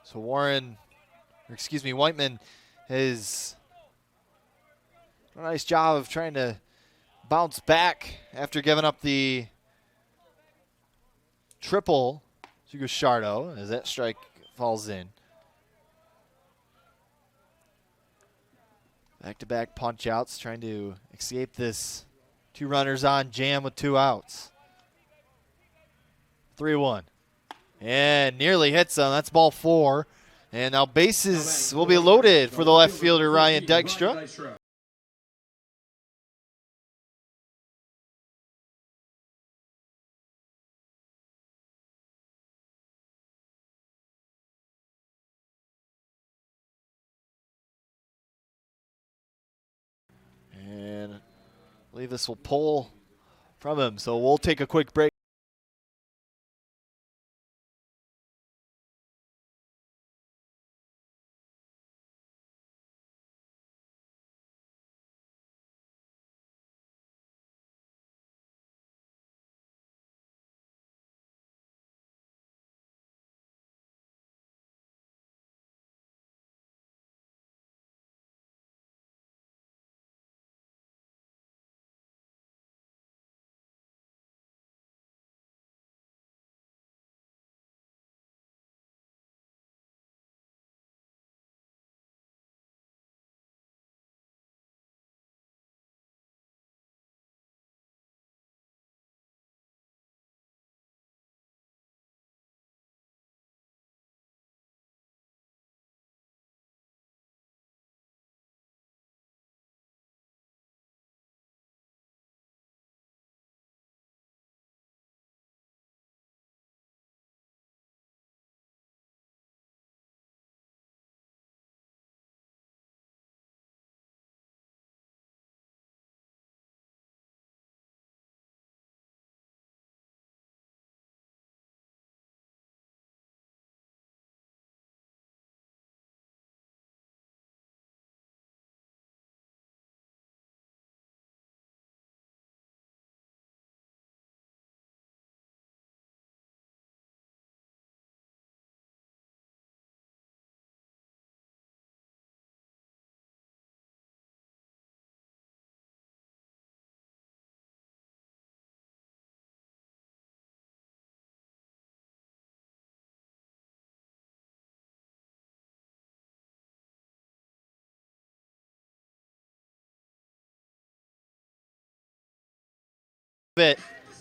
So Whiteman has done a nice job of trying to bounce back after giving up the triple to Gusciardo as that strike falls in. Back-to-back punch-outs, trying to escape this 2 runners on jam with 2 outs. 3-1. And nearly hits him. That's ball 4. And now bases will be loaded for the left fielder, Ryan Dykstra. And I believe this will pull from him. So we'll take a quick break.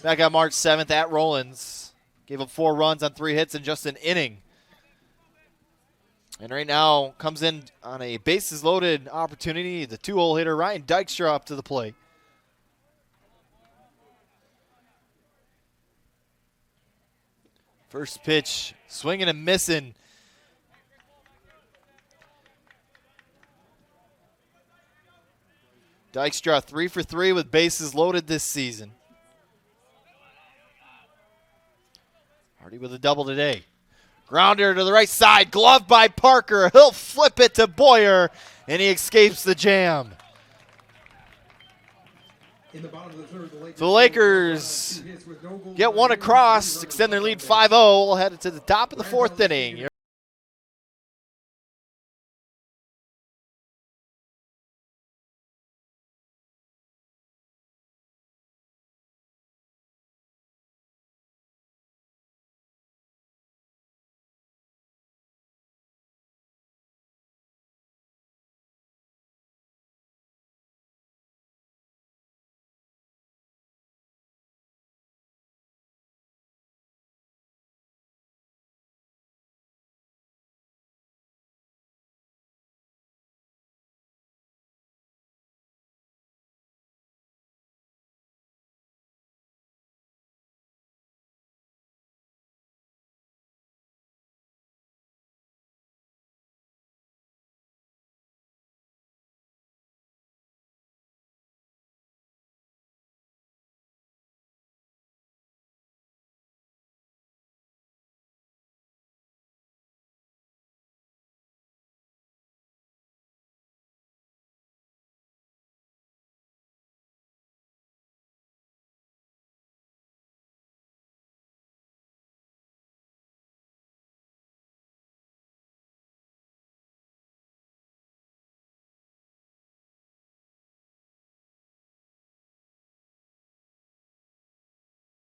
Back on March 7th at Rollins. Gave up 4 runs on 3 hits in just an inning. And right now comes in on a bases loaded opportunity. The 2-hole hitter, Ryan Dykstra, up to the plate. First pitch, swinging and missing. Dykstra 3 for 3 with bases loaded this season. Hardy with a double today. Grounder to the right side, gloved by Parker. He'll flip it to Boyer, and he escapes the jam. So the Lakers get one across, extend their lead 5-0, headed to the top of the 4th inning.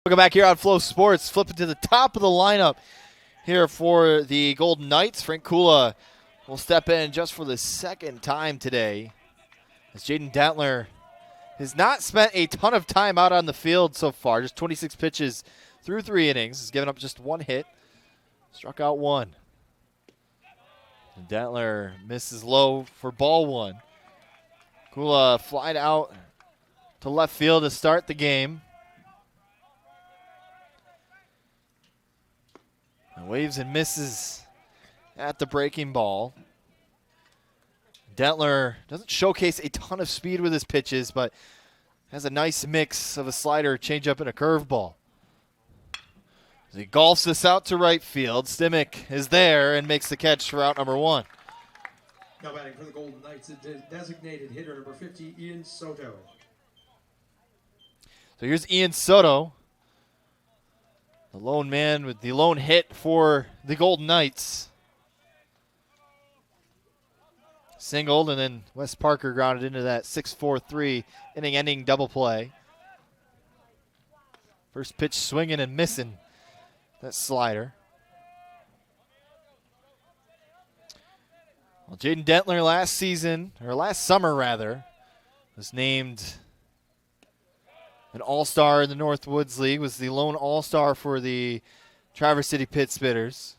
Welcome back here on Flow Sports. Flipping to the top of the lineup here for the Golden Knights. Frank Kula will step in just for the second time today, as Jaden Dentler has not spent a ton of time out on the field so far. Just 26 pitches through 3 innings. Has given up just 1 hit. Struck out 1. And Dentler misses low for ball 1. Kula flied out to left field to start the game. And waves and misses at the breaking ball. Dentler doesn't showcase a ton of speed with his pitches, but has a nice mix of a slider, changeup, and a curveball. As he golfs this out to right field, Simic is there and makes the catch for out number 1. Now batting for the Golden Knights, designated hitter number 50, Ian Soto. So here's Ian Soto, the lone man with the lone hit for the Golden Knights. Singled, and then Wes Parker grounded into that 6-4-3 inning-ending double play. First pitch swinging and missing that slider. Well, Jaden Dentler last summer rather, was named an all-star in the Northwoods League, was the lone all-star for the Traverse City Pit Spitters.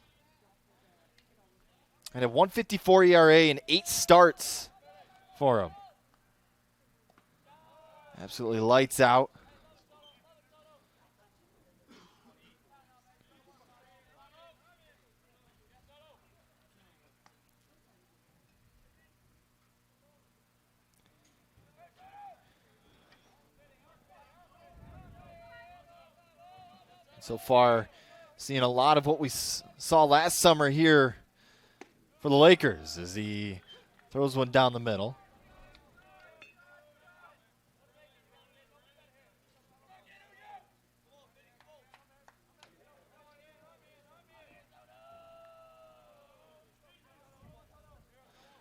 And a 1.54 ERA and 8 starts for him. Absolutely lights out. So far, seeing a lot of what we saw last summer here for the Lakers as he throws one down the middle.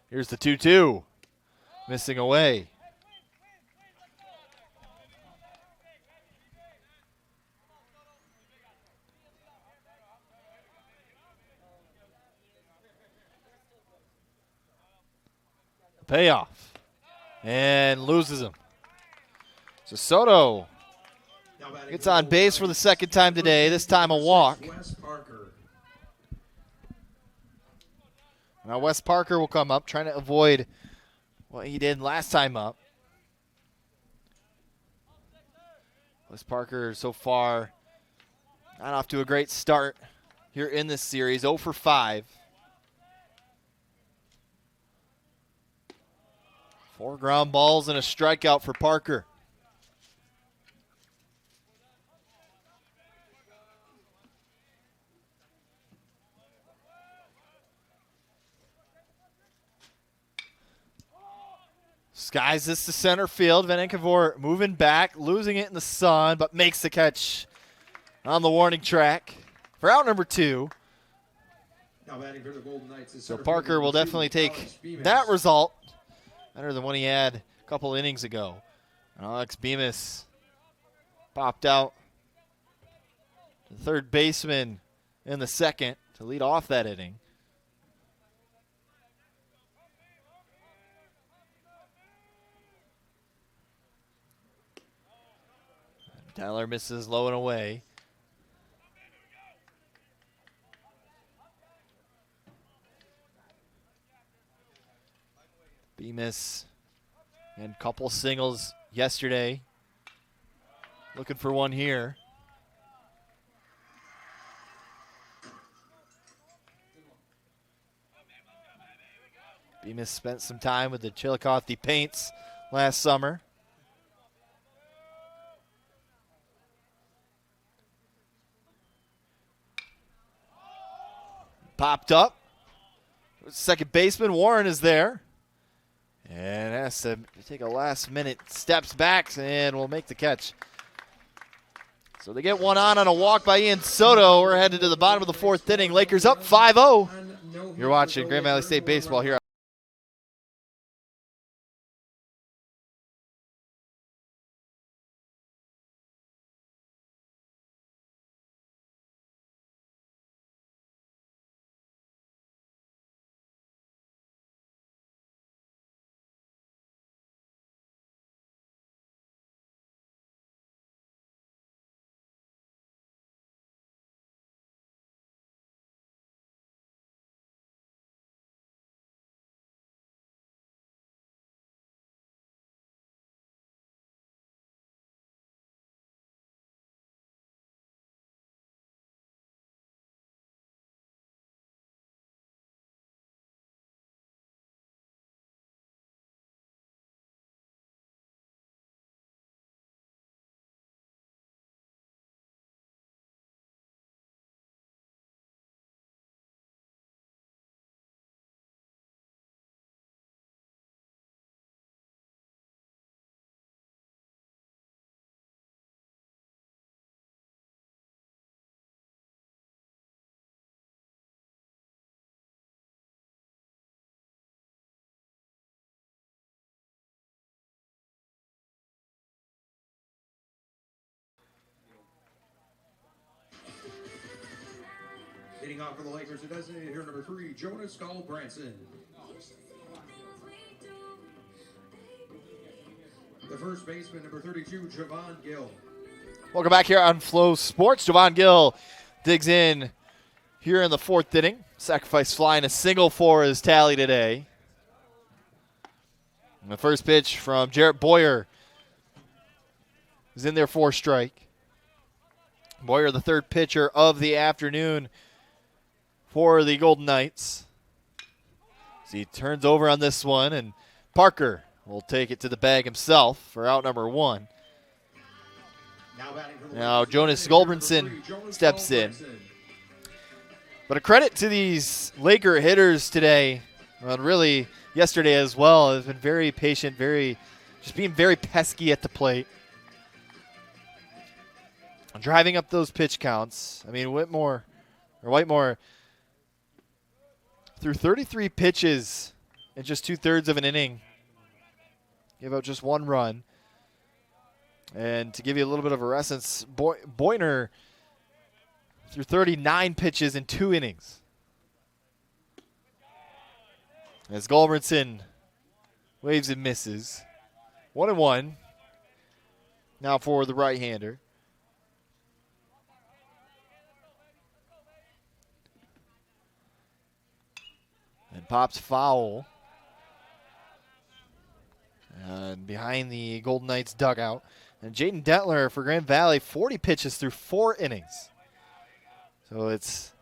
Here's the 2-2. Missing away. Payoff. And loses him. So Soto gets on base for the second time today, this time a walk. Now Wes Parker will come up, trying to avoid what he did last time up. Wes Parker so far not off to a great start here in this series, 0 for 5. 4 ground balls and a strikeout for Parker. Skies this to center field. Vancouver moving back, losing it in the sun, but makes the catch on the warning track for out number 2. Now batting for the Golden Knights, so Parker will definitely take that result. Better than one he had a couple innings ago. And Alex Bemis popped out. The third baseman in the second to lead off that inning. Tyler misses low and away. Bemis and a couple singles yesterday. Looking for one here. Bemis spent some time with the Chillicothe Paints last summer. Popped up. Second baseman Warren is there. And has to take a last-minute steps back and will make the catch. So they get one on a walk by Ian Soto. We're headed to the bottom of the 4th inning. Lakers up 5-0. You're watching Grand Valley State Baseball here Leading off for the Lakers, a designated hitter number 3, Jonas Branson. The first baseman, number 32, Javon Gill. Welcome back here on Flow Sports. Javon Gill digs in here in the 4th inning. Sacrifice flying a single for his tally today. And the first pitch from Jarrett Boyer is in there for a strike. Boyer, the 3rd pitcher of the afternoon for the Golden Knights. As he turns over on this one, and Parker will take it to the bag himself for out number 1. Now Jonas Gulbranson steps in. But a credit to these Laker hitters today, and really yesterday as well, has been very patient, just being very pesky at the plate. Driving up those pitch counts. I mean, Whitmore threw 33 pitches in just 2/3 of an inning. Gave out just 1 run. And to give you a little bit of a reference, Boyner threw 39 pitches in 2 innings. As Gulbranson waves and misses. 1-1 now for the right-hander. And pops foul. And behind the Golden Knights dugout. And Jaden Detler for Grand Valley, 40 pitches through 4 innings. So it's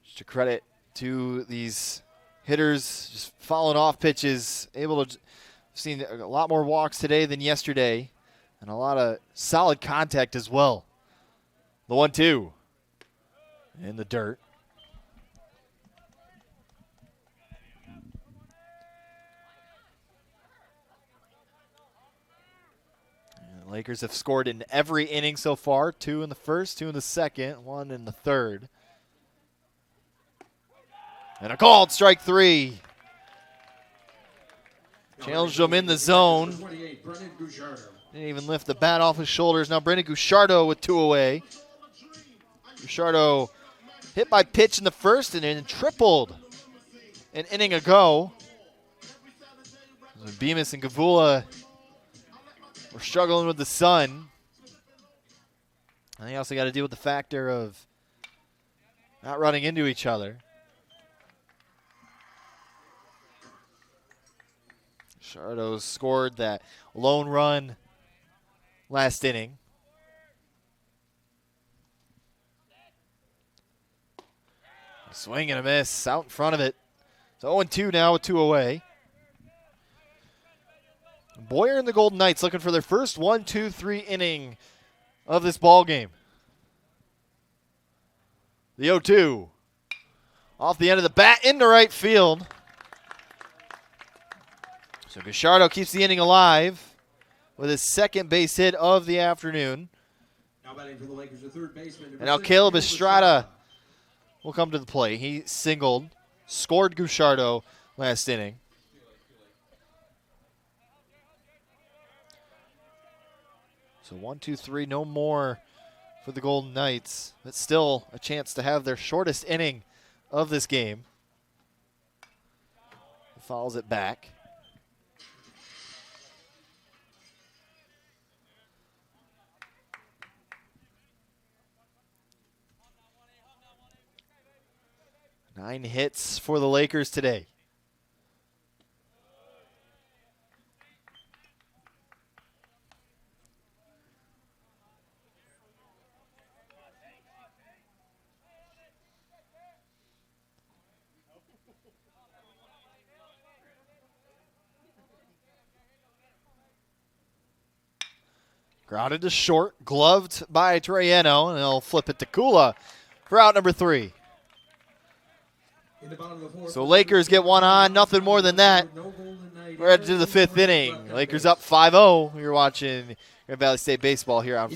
just a credit to these hitters just following off pitches, able to see a lot more walks today than yesterday, and a lot of solid contact as well. The 1-2 in the dirt. Lakers have scored in every inning so far. 2 in the first, 2 in the second, 1 in the third. And a called strike 3. Challenged him in the zone. Didn't even lift the bat off his shoulders. Now Brendan Gouchardo with 2 away. Gouchardo hit by pitch in the first and then tripled an inning ago. Bemis and Gavula we're struggling with the sun. And they also got to deal with the factor of not running into each other. Shardo scored that lone run last inning. A swing and a miss out in front of it. It's 0-2 now with 2 away. Boyer and the Golden Knights looking for their first 1-2-3 inning of this ball game. The 0-2 off the end of the bat into right field. So Gouchardo keeps the inning alive with his 2nd base hit of the afternoon. Now batting for the Lakers, the 3rd baseman. And now Caleb Estrada will come to the plate. He singled, scored Gouchardo last inning. So 1-2-3, no more for the Golden Knights. But still a chance to have their shortest inning of this game. He fouls it back. Nine hits for the Lakers today. Grounded to short, gloved by Troiano, and they'll flip it to Kula for out number 3. So Lakers get one on, nothing more than that. We're headed to the 5th inning. Lakers up 5-0. You're watching Grand Valley State Baseball here on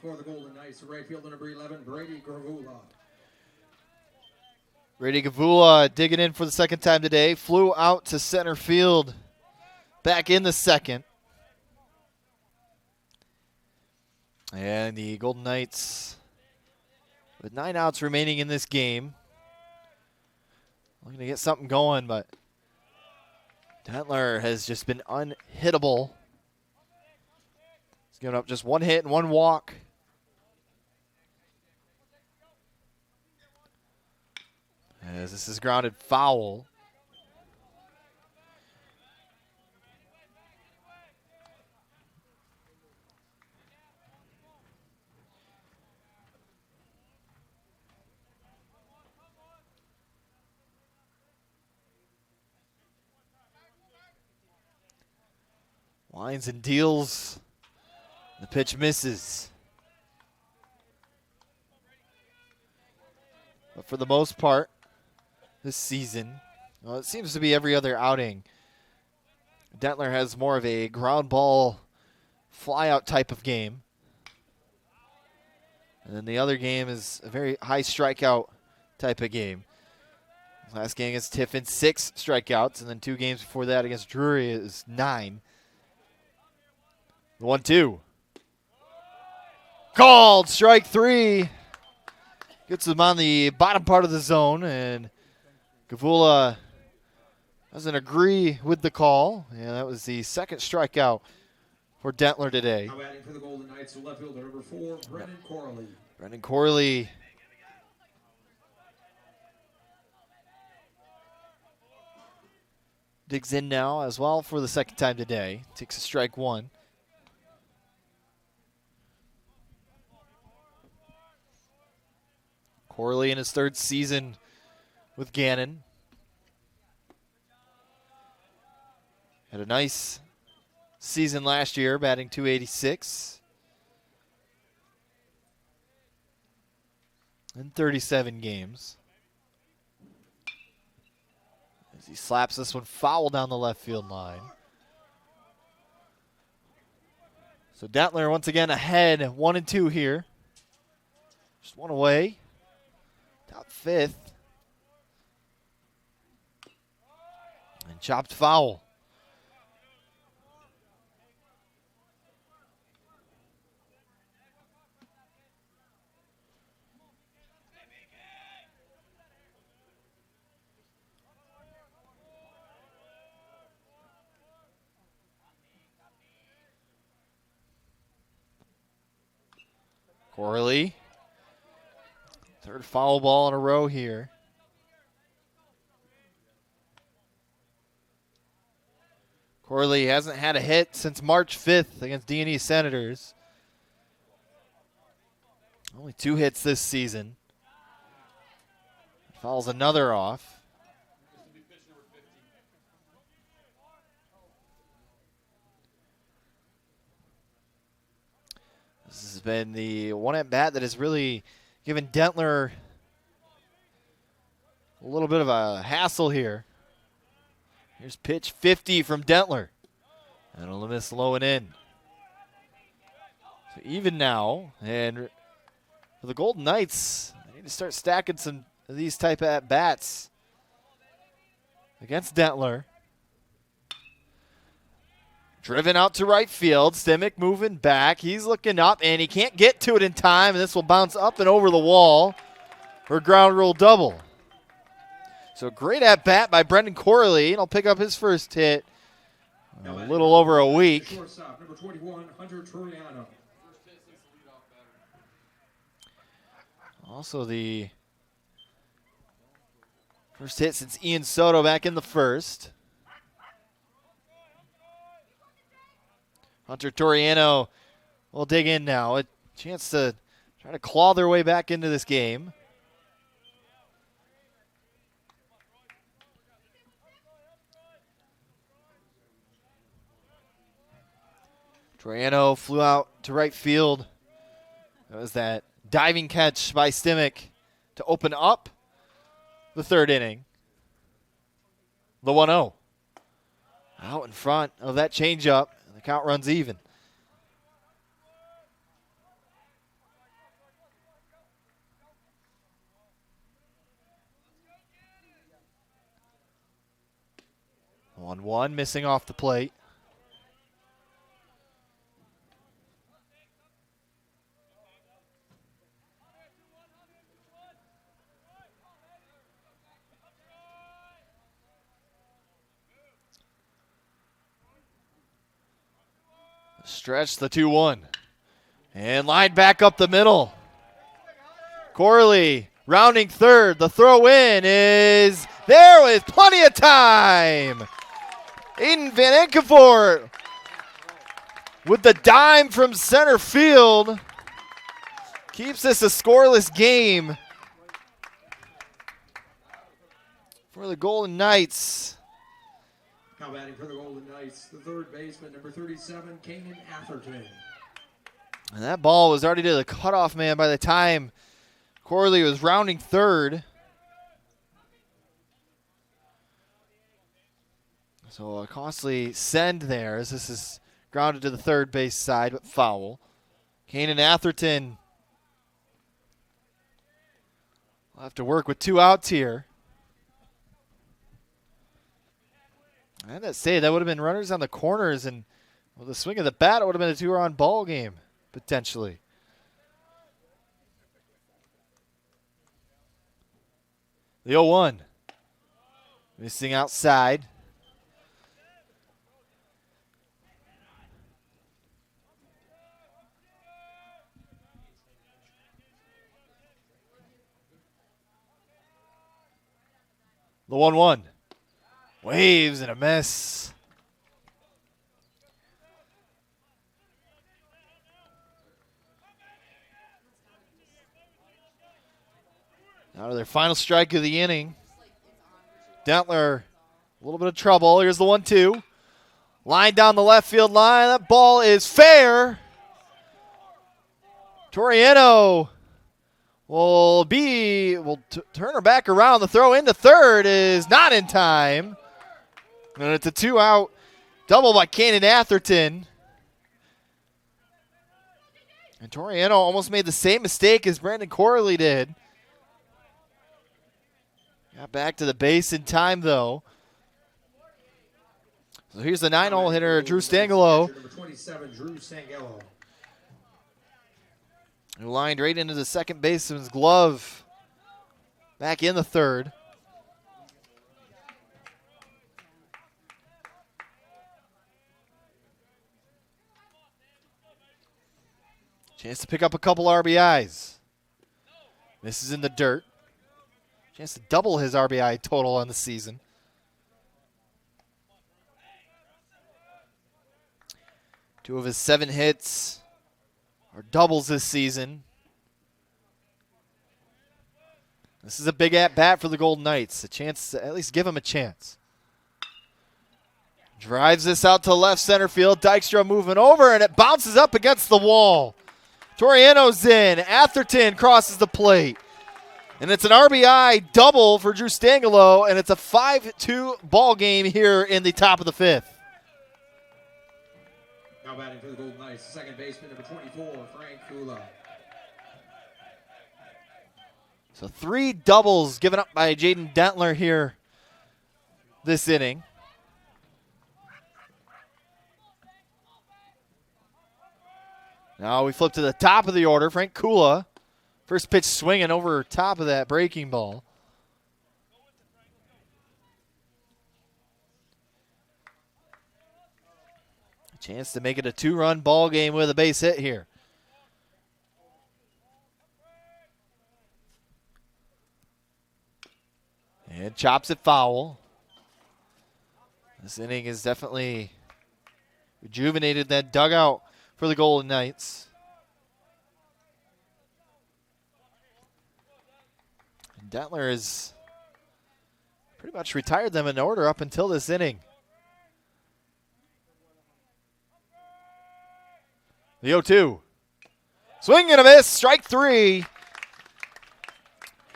for the Golden Knights. Right fielder number 11, Brady Gravula. Brady Gravula digging in for the second time today. Flew out to center field back in the second. And the Golden Knights, with 9 outs remaining in this game, looking to get something going, but Dentler has just been unhittable. He's given up just 1 hit and 1 walk. As this is grounded foul. Lines and deals. The pitch misses. But for the most part, this season, well, it seems to be every other outing, Dentler has more of a ground ball fly-out type of game. And then the other game is a very high strikeout type of game. Last game against Tiffin, 6 strikeouts, and then 2 games before that against Drury is 9. The 1-2. Called, strike 3. Gets him on the bottom part of the zone, and Gavula doesn't agree with the call. And that was the second strikeout for Dentler today. Now batting for the Golden Knights, left fielder number 4, Brendan Corley. Brendan Corley digs in now as well for the second time today. Takes a strike 1. Corley in his 3rd season with Gannon. Had a nice season last year, batting .286 in 37 games. As he slaps this one foul down the left field line. So Dentler once again ahead, 1-2 here. Just one away. Top 5th. And chopped foul. Corley. 3rd foul ball in a row here. Corley hasn't had a hit since March 5th against D&E Senators. Only 2 hits this season. Fouls another off. This has been the one at bat that has really given Dentler a little bit of a hassle here. Here's pitch 50 from Dentler. And a miss low and in. So even now, and for the Golden Knights, they need to start stacking some of these type of at-bats against Dentler. Driven out to right field. Simic moving back. He's looking up, and he can't get to it in time, and this will bounce up and over the wall for a ground rule double. So great at-bat by Brendan Corley, and he'll pick up his first hit in a little over a week. Shortstop, number 21, Hunter Toriano. Also the first hit since Ian Soto back in the first. Hunter Toriano will dig in now. A chance to try to claw their way back into this game. Toriano flew out to right field. That was that diving catch by Simic to open up the 3rd inning. The 1-0. Out in front of that changeup. The count runs even. 1-1, missing off the plate. Stretch the 2-1. And line back up the middle. Corley rounding third. The throw in is there with plenty of time. Aiden Van Enkenvoort with the dime from center field. Keeps this a scoreless game for the Golden Knights. Now batting for the Golden Knights, the third baseman, number 37, Gannon Atherton. And that ball was already to the cutoff man by the time Corley was rounding third. So a costly send there as this is grounded to the third base side, but foul. Gannon Atherton will have to work with 2 outs here. I had to say, that would have been runners on the corners, and with the swing of the bat, it would have been a 2-run ball game, potentially. The 0-1. Missing outside. The 1-1. Waves and a miss. Now to their final strike of the inning. Dentler, a little bit of trouble. Here's the 1-2. Line down the left field line. That ball is fair. Toriano will turn her back around. The throw into third is not in time. And it's a 2-out double by Gannon Atherton. And Toriano almost made the same mistake as Brandon Corley did. Got back to the base in time, though. So here's the 9-hole hitter, Drew Stangelo. Number 27, Drew Stangelo. Who lined right into the second baseman's glove. Back in the third. Chance to pick up a couple RBIs. This is in the dirt. Chance to double his RBI total on the season. Two of his 7 hits are doubles this season. This is a big at-bat for the Golden Knights. A chance to at least give him a chance. Drives this out to left center field. Dykstra moving over, and it bounces up against the wall. Toriano's in. Atherton crosses the plate. And it's an RBI double for Drew Stangelo, and it's a 5-2 ball game here in the top of the 5th. Now batting for the Golden Knights, second baseman, number 24, Frank Kula. So 3 doubles given up by Jaden Dentler here this inning. Now we flip to the top of the order. Frank Kula, first pitch swinging over top of that breaking ball. A chance to make it a 2-run ball game with a base hit here. And chops it foul. This inning has definitely rejuvenated that dugout for the Golden Knights. And Dentler has pretty much retired them in order up until this inning. The 0-2. Swing and a miss, strike 3.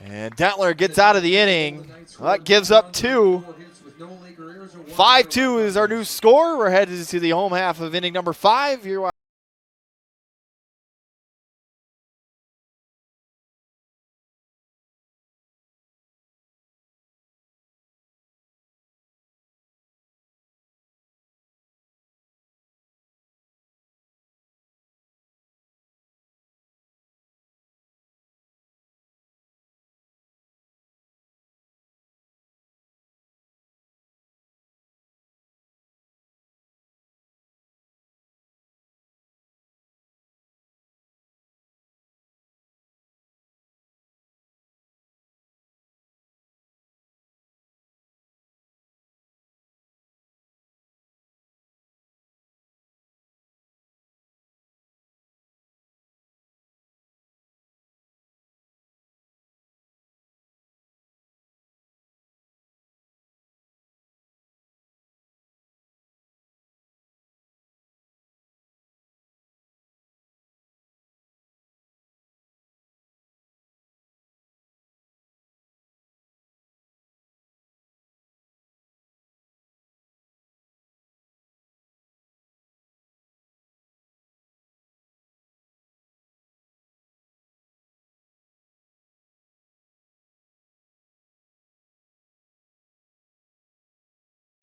And Dentler gets out of the inning. Well, that gives up 2. 5-2 is our new score. We're headed to the home half of inning number 5. You're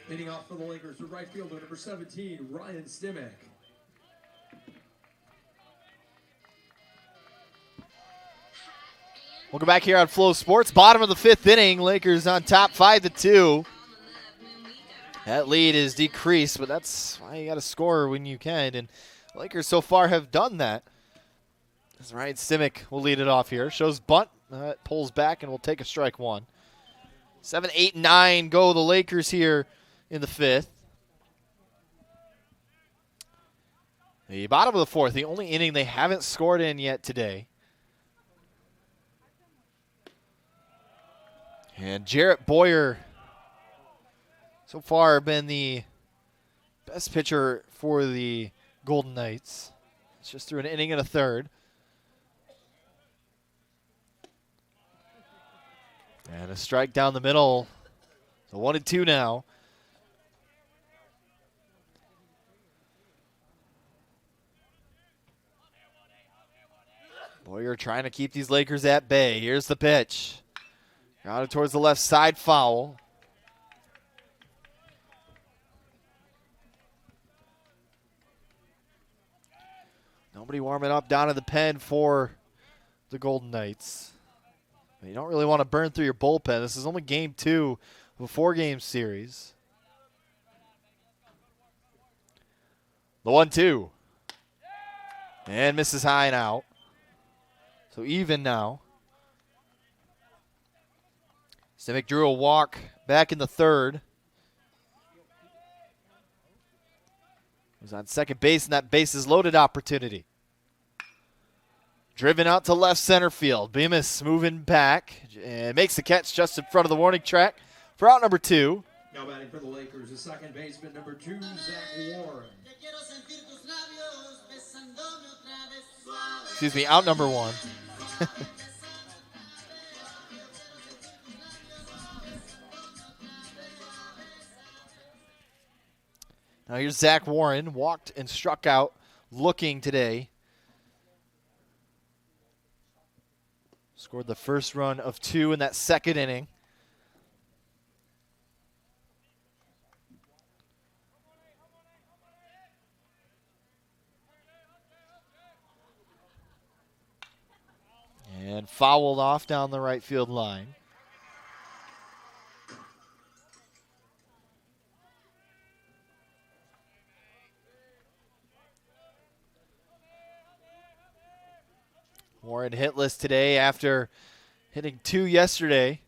Leading off for the Lakers for right fielder number 17, Ryan Stimek. Welcome back here on Flow Sports. Bottom of the 5th inning. Lakers on top 5-2. That lead is decreased, but that's why you got to score when you can. And Lakers so far have done that. As Ryan Stimek will lead it off here. Shows bunt. Pulls back and will take a strike one. 7, 8, 9 go the Lakers here in the 5th. The bottom of the 4th, the only inning they haven't scored in yet today. And Jarrett Boyer so far been the best pitcher for the Golden Knights. It's just through an inning and a third. And a strike down the middle. So 1-2 now. Boyer trying to keep these Lakers at bay. Here's the pitch. Grounded towards the left side, foul. Nobody warming up down in the pen for the Golden Knights. You don't really want to burn through your bullpen. This is only game 2 of a 4-game series. The 1-2. And misses high and out. So even now. Stimek drew a walk back in the 3rd. Was on second base, and that bases loaded opportunity. Driven out to left center field. Bemis moving back and makes the catch just in front of the warning track for out number 2. Now batting for the Lakers, the second baseman, number 2, Zach Warren. Excuse me, out number 1. Now here's Zach Warren, walked and struck out, looking today. Scored the first run of 2 in that second inning. And fouled off down the right field line. Warren hitless today after hitting 2 yesterday.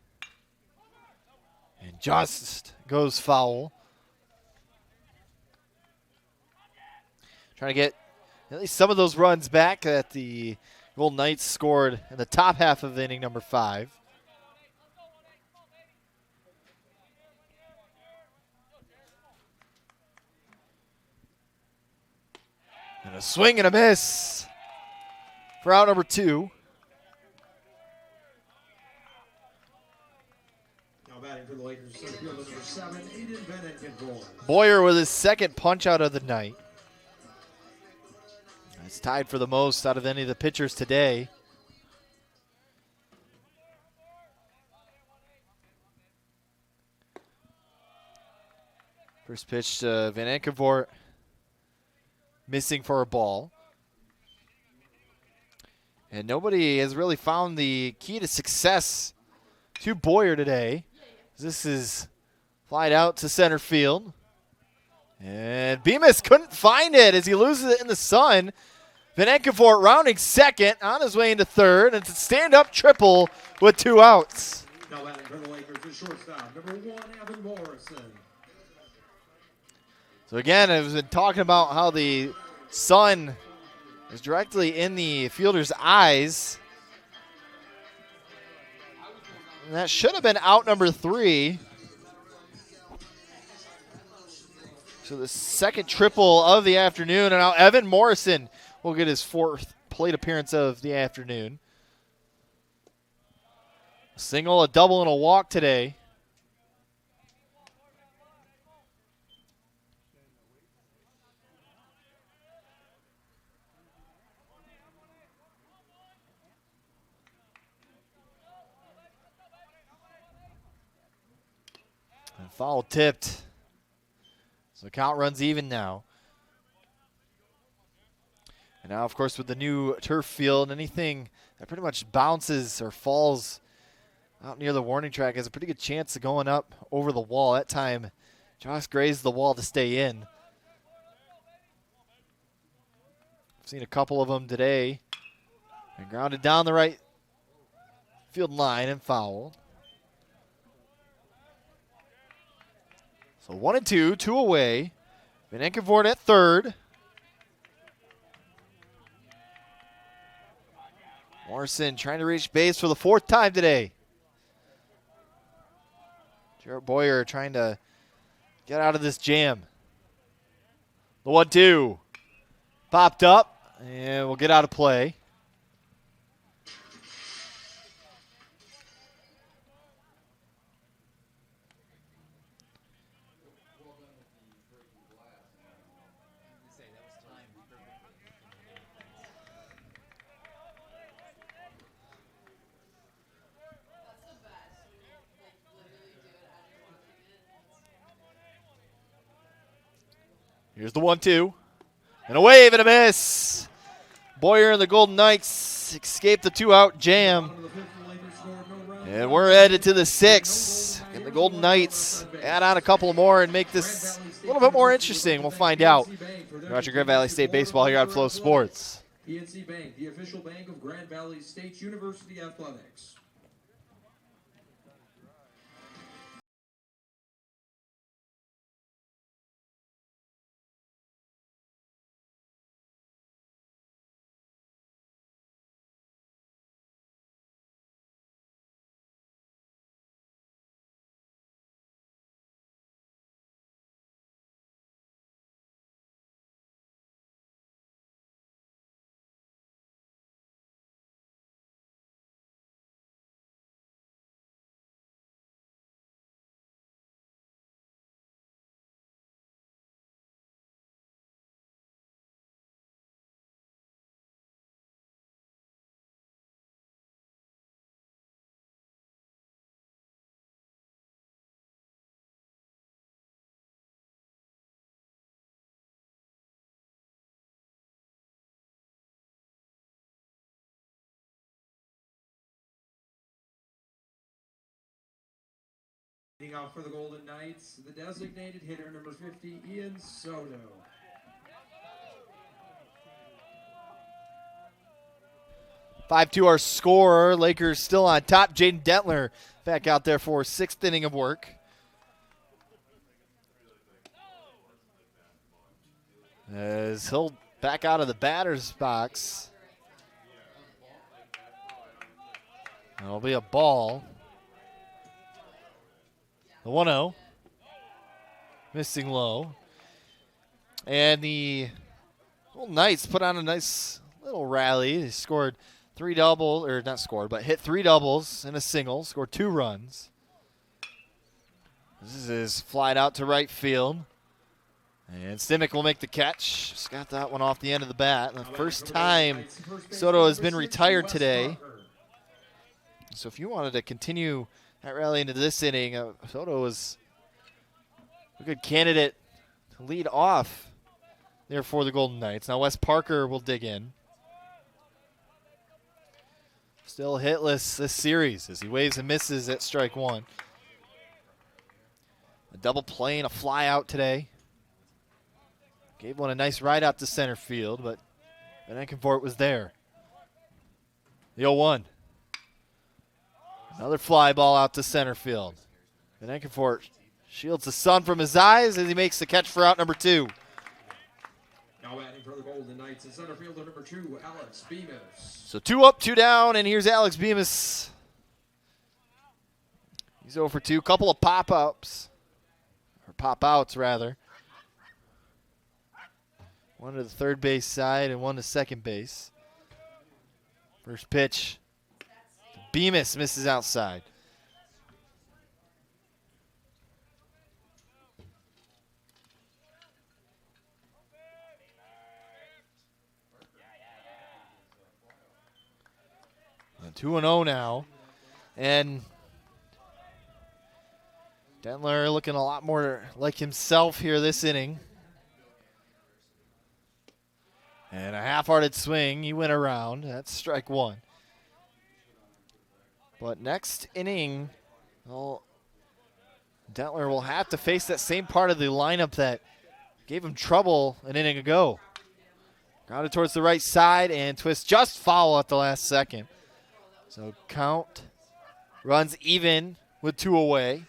And just goes foul. Trying to get at least some of those runs back that the Golden Knights scored in the top half of inning number 5. And a swing and a miss for out number 2. Now batting for the Lakers, center fielder number 7, Aiden Bennett. Boyer with his second punch out of the night. It's tied for the most out of any of the pitchers today. First pitch to Van Enkenvoort, missing for a ball. And nobody has really found the key to success to Boyer today. This is flied out to center field. And Bemis couldn't find it as he loses it in the sun. Van Enkenvoort rounding second, on his way into third. And it's a stand-up triple with 2 outs. Now batting for the Lakers, the shortstop, number 1, Evan Morrison. So again, I've been talking about how the sun is directly in the fielder's eyes. And that should have been out number 3. So the second triple of the afternoon. And now Evan Morrison will get his 4th plate appearance of the afternoon. A single, a double, and a walk today. And foul tipped So the count runs even now. And now, of course, with the new turf field, anything that pretty much bounces or falls out near the warning track has a pretty good chance of going up over the wall. That time, Josh grazed the wall to stay in. I've seen a couple of them today. And grounded down the right field line and fouled. So 1-2, 2 away. Van Enkenvoort at third. Morrison trying to reach base for the 4th time today. Jarrett Boyer trying to get out of this jam. The 1-2. Popped up, and we'll get out of play. Here's the 1-2. And a wave and a miss. Boyer and the Golden Knights escape the 2-out jam. And we're headed to the 6th. And the Golden Knights add on a couple more and make this a little bit more interesting. We'll find out. You're watching Grand Valley State Baseball here on Flow Sports. PNC Bank, the official bank of Grand Valley State University Athletics. Leading off for the Golden Knights, the designated hitter, number 50, Ian Soto. (5-2) our score. Lakers still on top. Jaden Dentler back out there for 6th inning of work. As he'll back out of the batter's box. It'll be a ball. The 1-0. Missing low. And the Golden Knights put on a nice little rally. They scored 3 doubles, or not scored, but hit 3 doubles and a single. Scored 2 runs. This is flied out to right field. And Simic will make the catch. Just got that one off the end of the bat. The first time Soto has been retired today. So if you wanted to continue that rally into this inning, Soto was a good candidate to lead off there for the Golden Knights. Now Wes Parker will dig in. Still hitless this series as he waves and misses at strike 1. A double play and a fly out today. Gave one a nice ride out to center field, but Van Enkenvoort was there. The 0-1. Another fly ball out to center field. Van Enkenvoort shields the sun from his eyes as he makes the catch for out number 2. Now adding for the Golden Knights in center fielder number 2, Alex Bemis. So 2 up, 2 down, and here's Alex Bemis. He's 0 for 2. Couple of pop-ups, or pop-outs rather. One to the third base side and one to second base. First pitch. Bemis misses outside. And 2-0 now. And Dentler looking a lot more like himself here this inning. And a half-hearted swing. He went around. That's strike one. But next inning, well, Dentler will have to face that same part of the lineup that gave him trouble an inning ago. Grounded towards the right side and twist just foul at the last second. So count runs even with 2 away.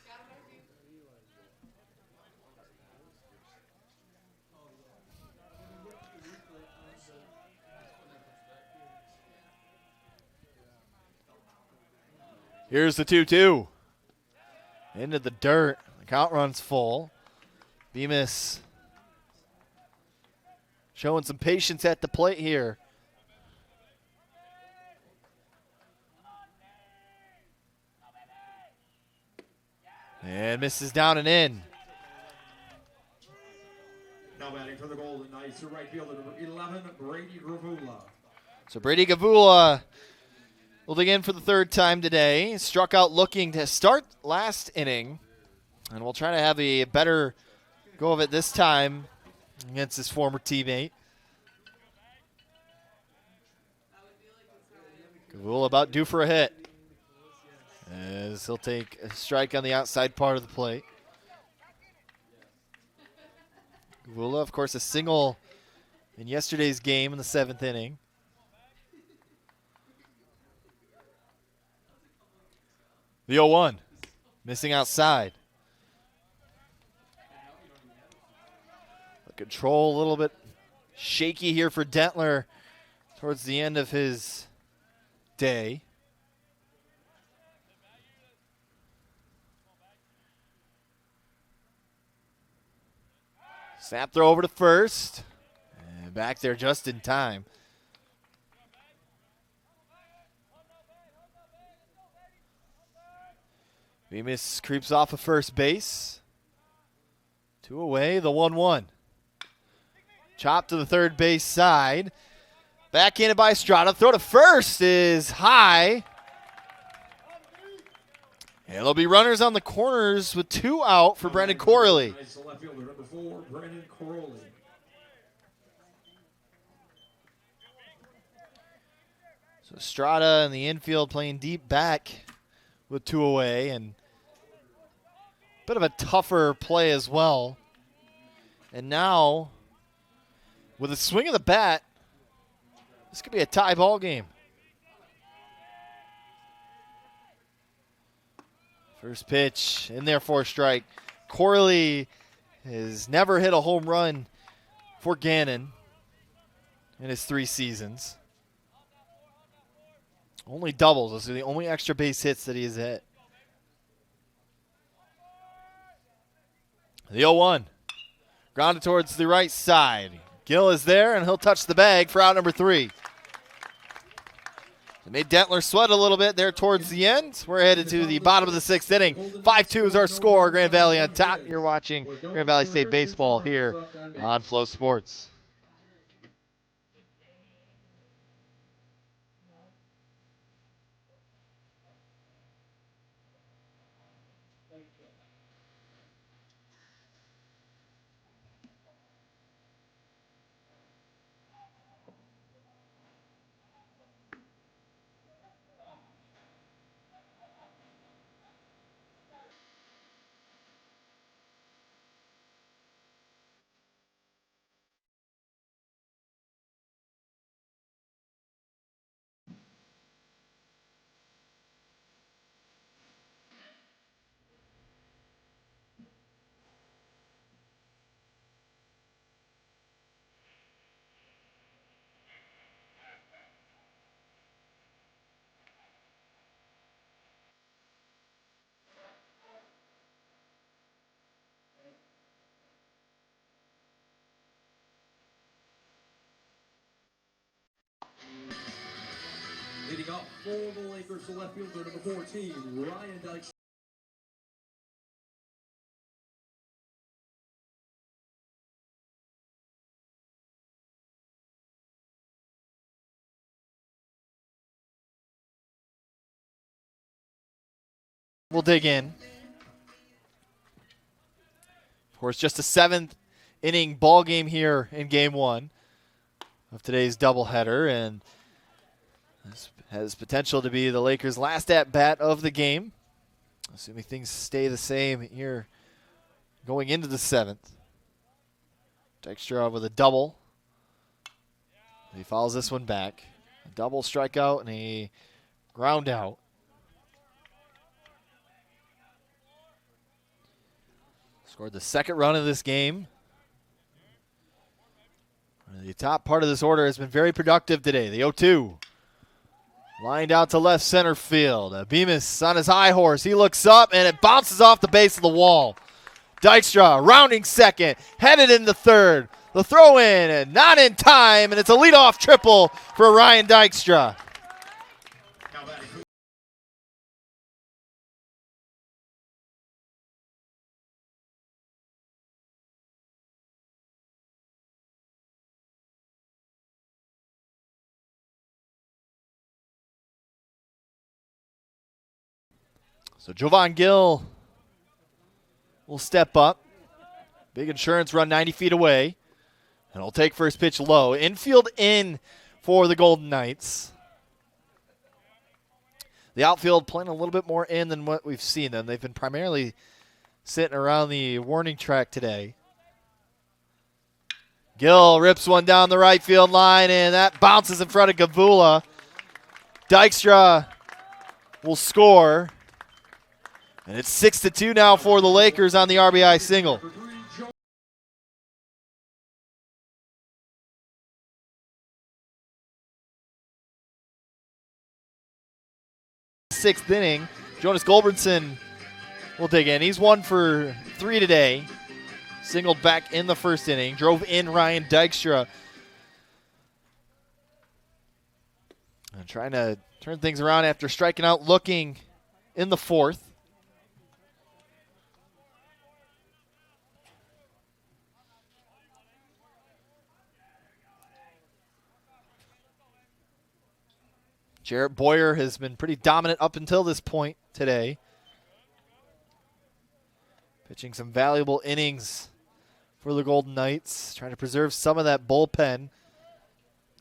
Here's the 2-2. Into the dirt. The count runs full. Bemis showing some patience at the plate here. And misses down and in. Now batting for the Golden Knights, the right fielder, number 11, Brady Gravula. So Brady Gavula will dig in for the 3rd time today. Struck out looking to start last inning. And we'll try to have a better go of it this time against his former teammate. Gavula about due for a hit, as he'll take a strike on the outside part of the plate. Gavula, of course, a single in yesterday's game in the 7th inning. The 0-1, missing outside. The control a little bit shaky here for Dentler towards the end of his day. Snap throw over to first. And back there just in time. Bemis creeps off of first base. 2 away, the 1-1. Chop to the third base side. Backhanded by Estrada. Throw to first is high. And there'll be runners on the corners with 2 out for Brendan Corley. Left fielder, number 4, Brendan Corley. So Estrada in the infield playing deep back with 2 away, and a bit of a tougher play as well. And now, with a swing of the bat, this could be a tie ball game. First pitch in there for a strike. Corley has never hit a home run for Gannon in his 3 seasons. Only doubles. Those are the only extra base hits that he has hit. The 0-1. Grounded towards the right side. Gill is there, and he'll touch the bag for out number 3. It made Dentler sweat a little bit there towards the end. We're headed to the bottom of the 6th inning. 5-2 is our score. Grand Valley on top. You're watching Grand Valley State Baseball here on Flow Sports. Leading up for the Lakers, the left fielder, number 14, Ryan Dykes. We'll dig in. course, just a 7th inning ball game here in Game 1 of today's doubleheader, and this has potential to be the Lakers' last at-bat of the game, assuming things stay the same here going into the 7th. Dykstra with a double. He follows this one back. A double strikeout and a ground out. Scored the 2nd run of this game. The top part of this order has been very productive today. The 0-2. Lined out to left center field. Bemis on his high horse. He looks up, and it bounces off the base of the wall. Dykstra rounding second, headed into third. The throw in, and not in time, and it's a leadoff triple for Ryan Dykstra. So Jovan Gill will step up. Big insurance run 90 feet away. And he'll take first pitch low. Infield in for the Golden Knights. The outfield playing a little bit more in than what we've seen them. They've been primarily sitting around the warning track today. Gill rips one down the right field line, and that bounces in front of Gavula. Dykstra will score. And it's 6-2 now for the Lakers on the RBI single. Sixth inning, Jonas Goldbranson will dig in. He's 1 for 3 today. Singled back in the first inning. Drove in Ryan Dykstra. And trying to turn things around after striking out looking in the 4th. Jarrett Boyer has been pretty dominant up until this point today. Pitching some valuable innings for the Golden Knights. Trying to preserve some of that bullpen.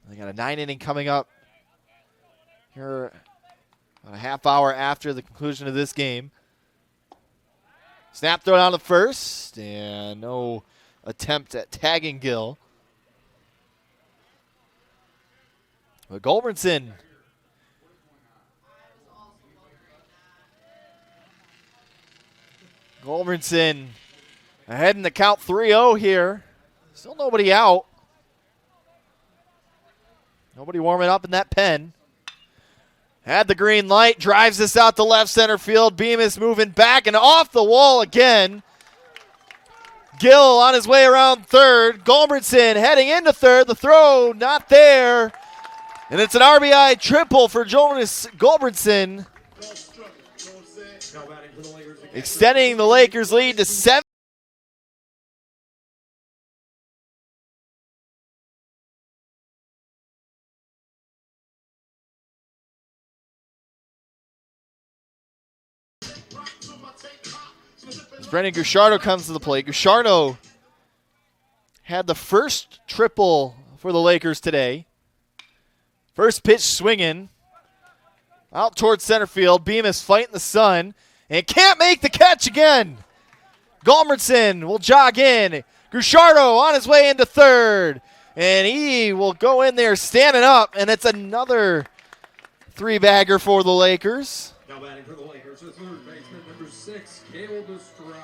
They got a 9th inning coming up here about a half hour after the conclusion of this game. Snap throw down to first, and no attempt at tagging Gill. But Goldbranson ahead in the count 3-0 here. Still nobody out. Nobody warming up in that pen. Had the green light, drives this out to left center field. Bemis moving back and off the wall again. Gill on his way around third. Goldbranson heading into third. The throw not there. And it's an RBI triple for Jonas Goldbranson, extending the Lakers' lead to 7. As Brendan Gucciardo comes to the plate. Gucciardo had the first triple for the Lakers today. First pitch swinging out towards center field. Bemis fighting the sun and can't make the catch again. Goldbranson will jog in. Gucciardo on his way into third, and he will go in there standing up, and it's another 3-bagger for the Lakers. Now batting for the Lakers, the third baseman, number 6, Caleb Estrada.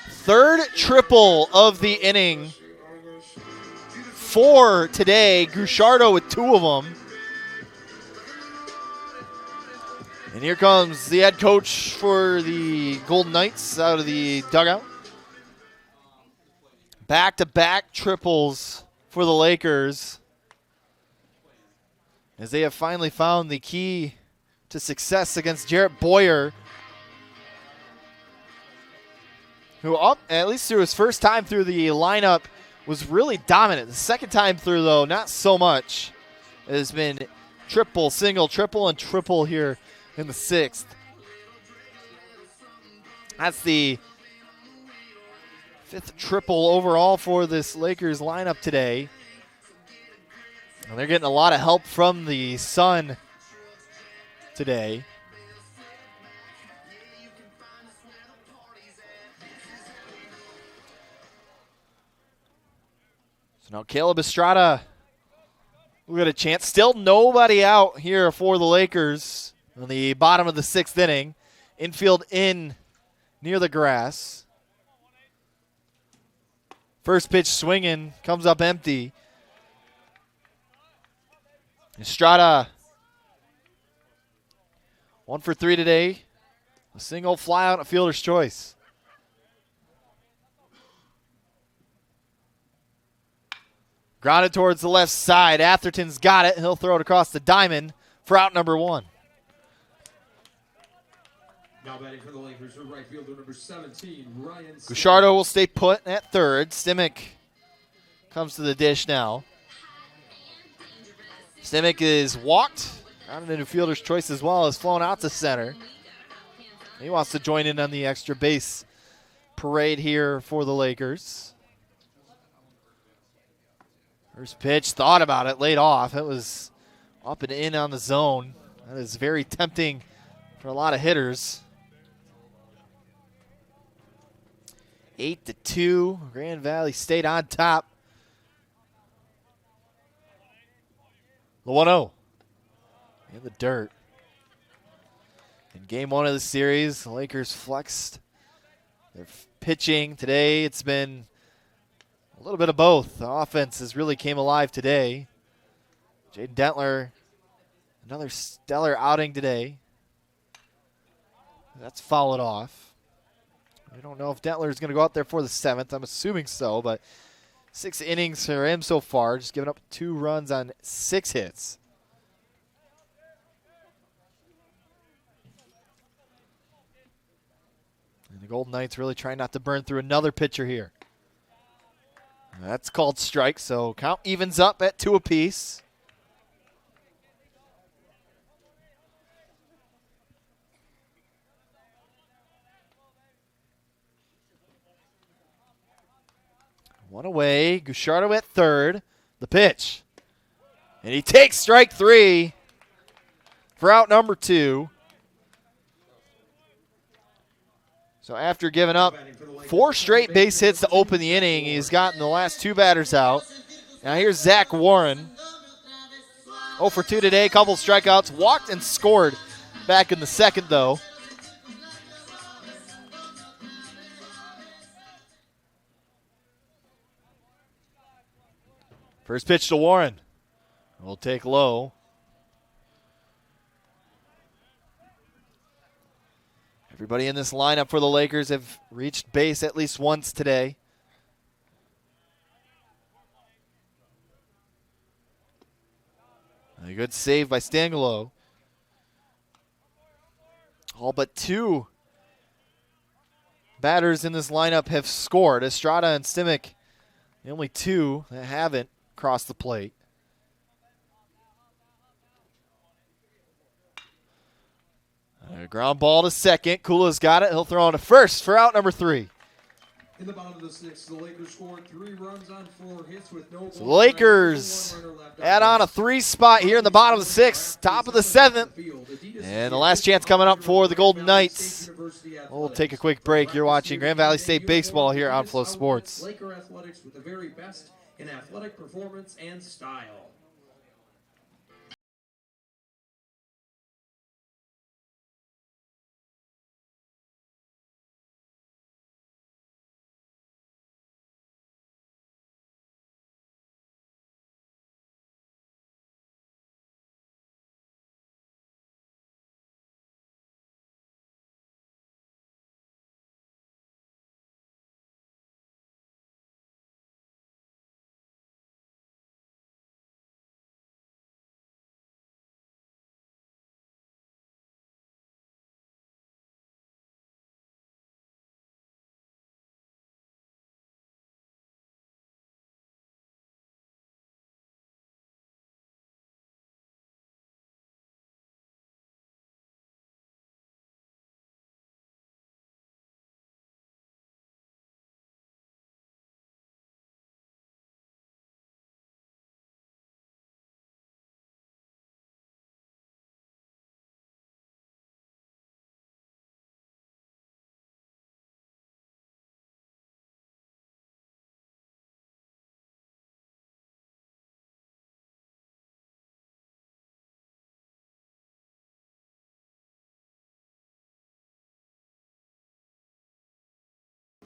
Third triple of the inning. 4 today. Gucciardo with 2 of them. And here comes the head coach for the Golden Knights out of the dugout. Back-to-back triples for the Lakers, as they have finally found the key to success against Jarrett Boyer, who, at least through his first time through the lineup, was really dominant. The second time through, though, not so much. It has been triple, single, triple, and triple here in the 6th. That's the 5th triple overall for this Lakers lineup today. And they're getting a lot of help from the sun today. So now Caleb Estrada will get a chance. Still nobody out here for the Lakers on the bottom of the 6th inning. Infield in near the grass. First pitch swinging, comes up empty. Estrada, 1 for 3 today. A single fly out, a fielder's choice. Grounded towards the left side. Atherton's got it. He'll throw it across the diamond for out number 1. Now batting for the Lakers, right fielder number 17, Ryan. Gucciardo will stay put at third. Simic comes to the dish now. Simic is walked. Grounded into fielder's choice as well as flown out to center. He wants to join in on the extra base parade here for the Lakers. First pitch, thought about it, laid off. It was up and in on the zone. That is very tempting for a lot of hitters. 8-2, Grand Valley State on top. The 1-0 in the dirt. In game 1 of the series, the Lakers flexed their pitching. Today it's been a little bit of both. The offense has really came alive today. Jaden Dentler, another stellar outing today. That's fouled off. We don't know if Dentler is going to go out there for the 7th. I'm assuming so, but 6 innings for him so far, just giving up 2 runs on 6 hits. And the Golden Knights really trying not to burn through another pitcher here. That's called strike, so count evens up at 2 apiece. One away. Gucciardo at third. The pitch. And he takes strike 3 for out number 2. So after giving up 4 straight base hits to open the inning, he's gotten the last 2 batters out. Now here's Zach Warren. 0 for 2 today, couple strikeouts. Walked and scored back in the 2nd, though. First pitch to Warren. We'll take low. Everybody in this lineup for the Lakers have reached base at least once today. A good save by Stangelo. All but 2 batters in this lineup have scored. Estrada and Simic, the only 2 that haven't crossed the plate. A ground ball to second. Kula's got it. He'll throw on to first for out number 3. In the bottom of the 6th, the Lakers scored 3 runs on 4 hits with no. So the Lakers add on a 3 spot here in the bottom of the 6th, top of the 7th. And the last chance coming up for the Golden Knights. We'll take a quick break. You're watching Grand Valley State Baseball here on Flow Sports. Laker Athletics with the very best in athletic performance and style.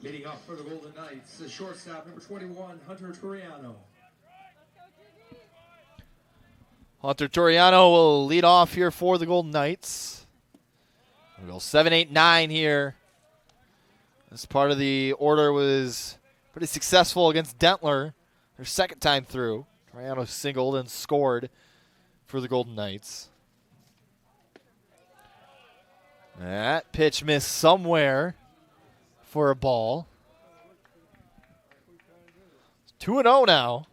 Leading up for the Golden Knights, the shortstop, number 21, Hunter Toriano. Hunter Toriano will lead off here for the Golden Knights. We'll go 7, 8, 9 here. This part of the order was pretty successful against Dentler, their second time through. Toriano singled and scored for the Golden Knights. That pitch missed somewhere for a ball. 2-0 now.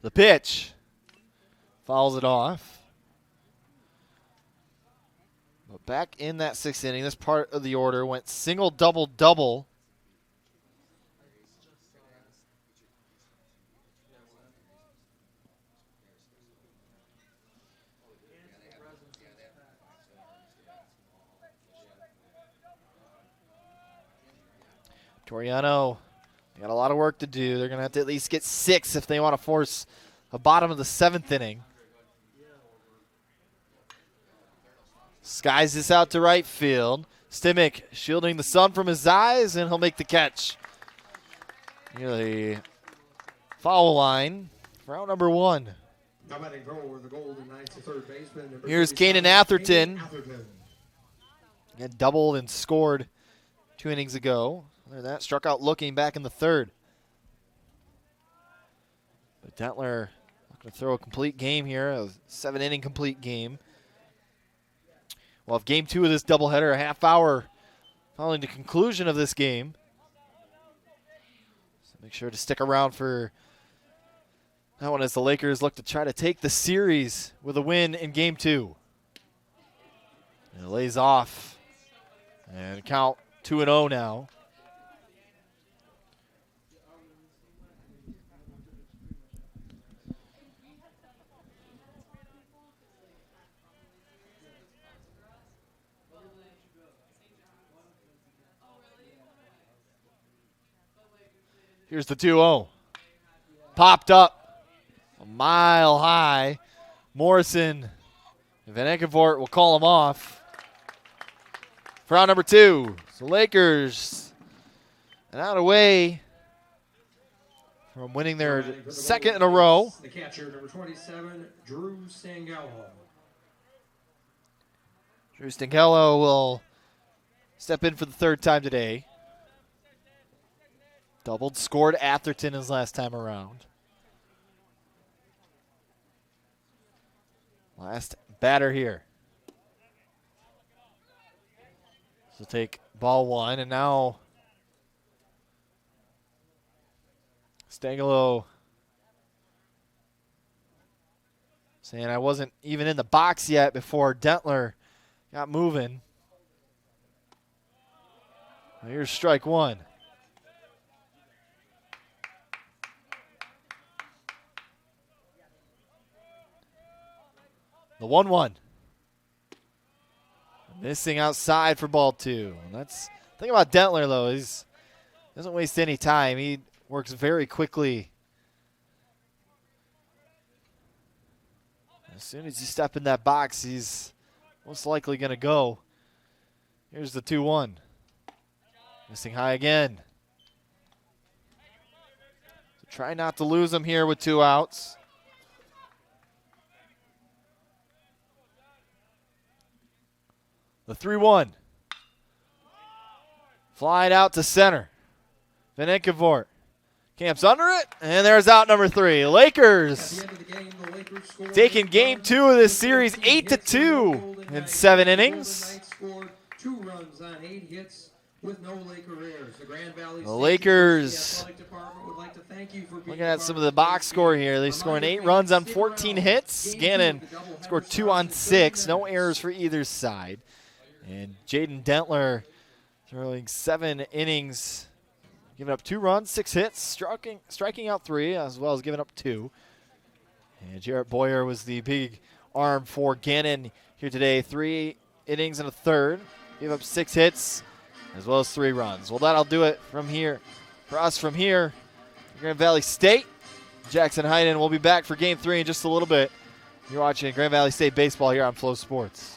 The pitch fouls it off. But back in that sixth inning, this part of the order went single, double, double. Toriano, they got a lot of work to do. They're going to have to at least get 6 if they want to force a bottom of the 7th inning. Skies this out to right field. Stimmich shielding the sun from his eyes, and he'll make the catch. Near the foul line for out number 1. Here's Gannon Atherton. Again, doubled and scored 2 innings ago. Other than that, struck out looking back in the 3rd. But Dentler not going to throw a complete game here, a 7-inning complete game. We'll have game 2 of this doubleheader, a half hour following the conclusion of this game. So make sure to stick around for that one as the Lakers look to try to take the series with a win in game 2. And it lays off. And count 2-0 now. Here's the 2-0. Popped up a mile high. Morrison and Van Enkenvoort will call him off. For out number 2. So Lakers and out away from winning their second in a row. The catcher, number 27, Drew Stangello. Drew Stangello will step in for the 3rd time today. Doubled, scored Atherton his last time around. Last batter here. So take ball 1, and now Stangello saying I wasn't even in the box yet before Dentler got moving. Well, here's strike 1. The 1-1. Missing outside for ball 2. And that's the thing about Dentler, though, is he doesn't waste any time. He works very quickly. As soon as you step in that box, he's most likely going to go. Here's the 2-1. Missing high again. So try not to lose him here with 2 outs. The 3-1. Flying out to center. Van Enkenvoort camps under it, and there's out number 3. Lakers taking game 2 of this series 8-2 in 7 innings. 2 runs on 8 hits with no Laker errors. The Lakers, looking at some of the box score here, they scored 8 runs on 14 hits. Gannon scored 2 on 6. No errors for either side. And Jaden Dentler throwing 7 innings, giving up 2 runs, 6 hits, striking out 3, as well as giving up 2. And Jarrett Boyer was the big arm for Gannon here today. 3 innings and a third, gave up 6 hits, as well as 3 runs. Well, that'll do it from here. For us from here, Grand Valley State, Jackson Heiden will be back for Game 3 in just a little bit. You're watching Grand Valley State Baseball here on Flow Sports.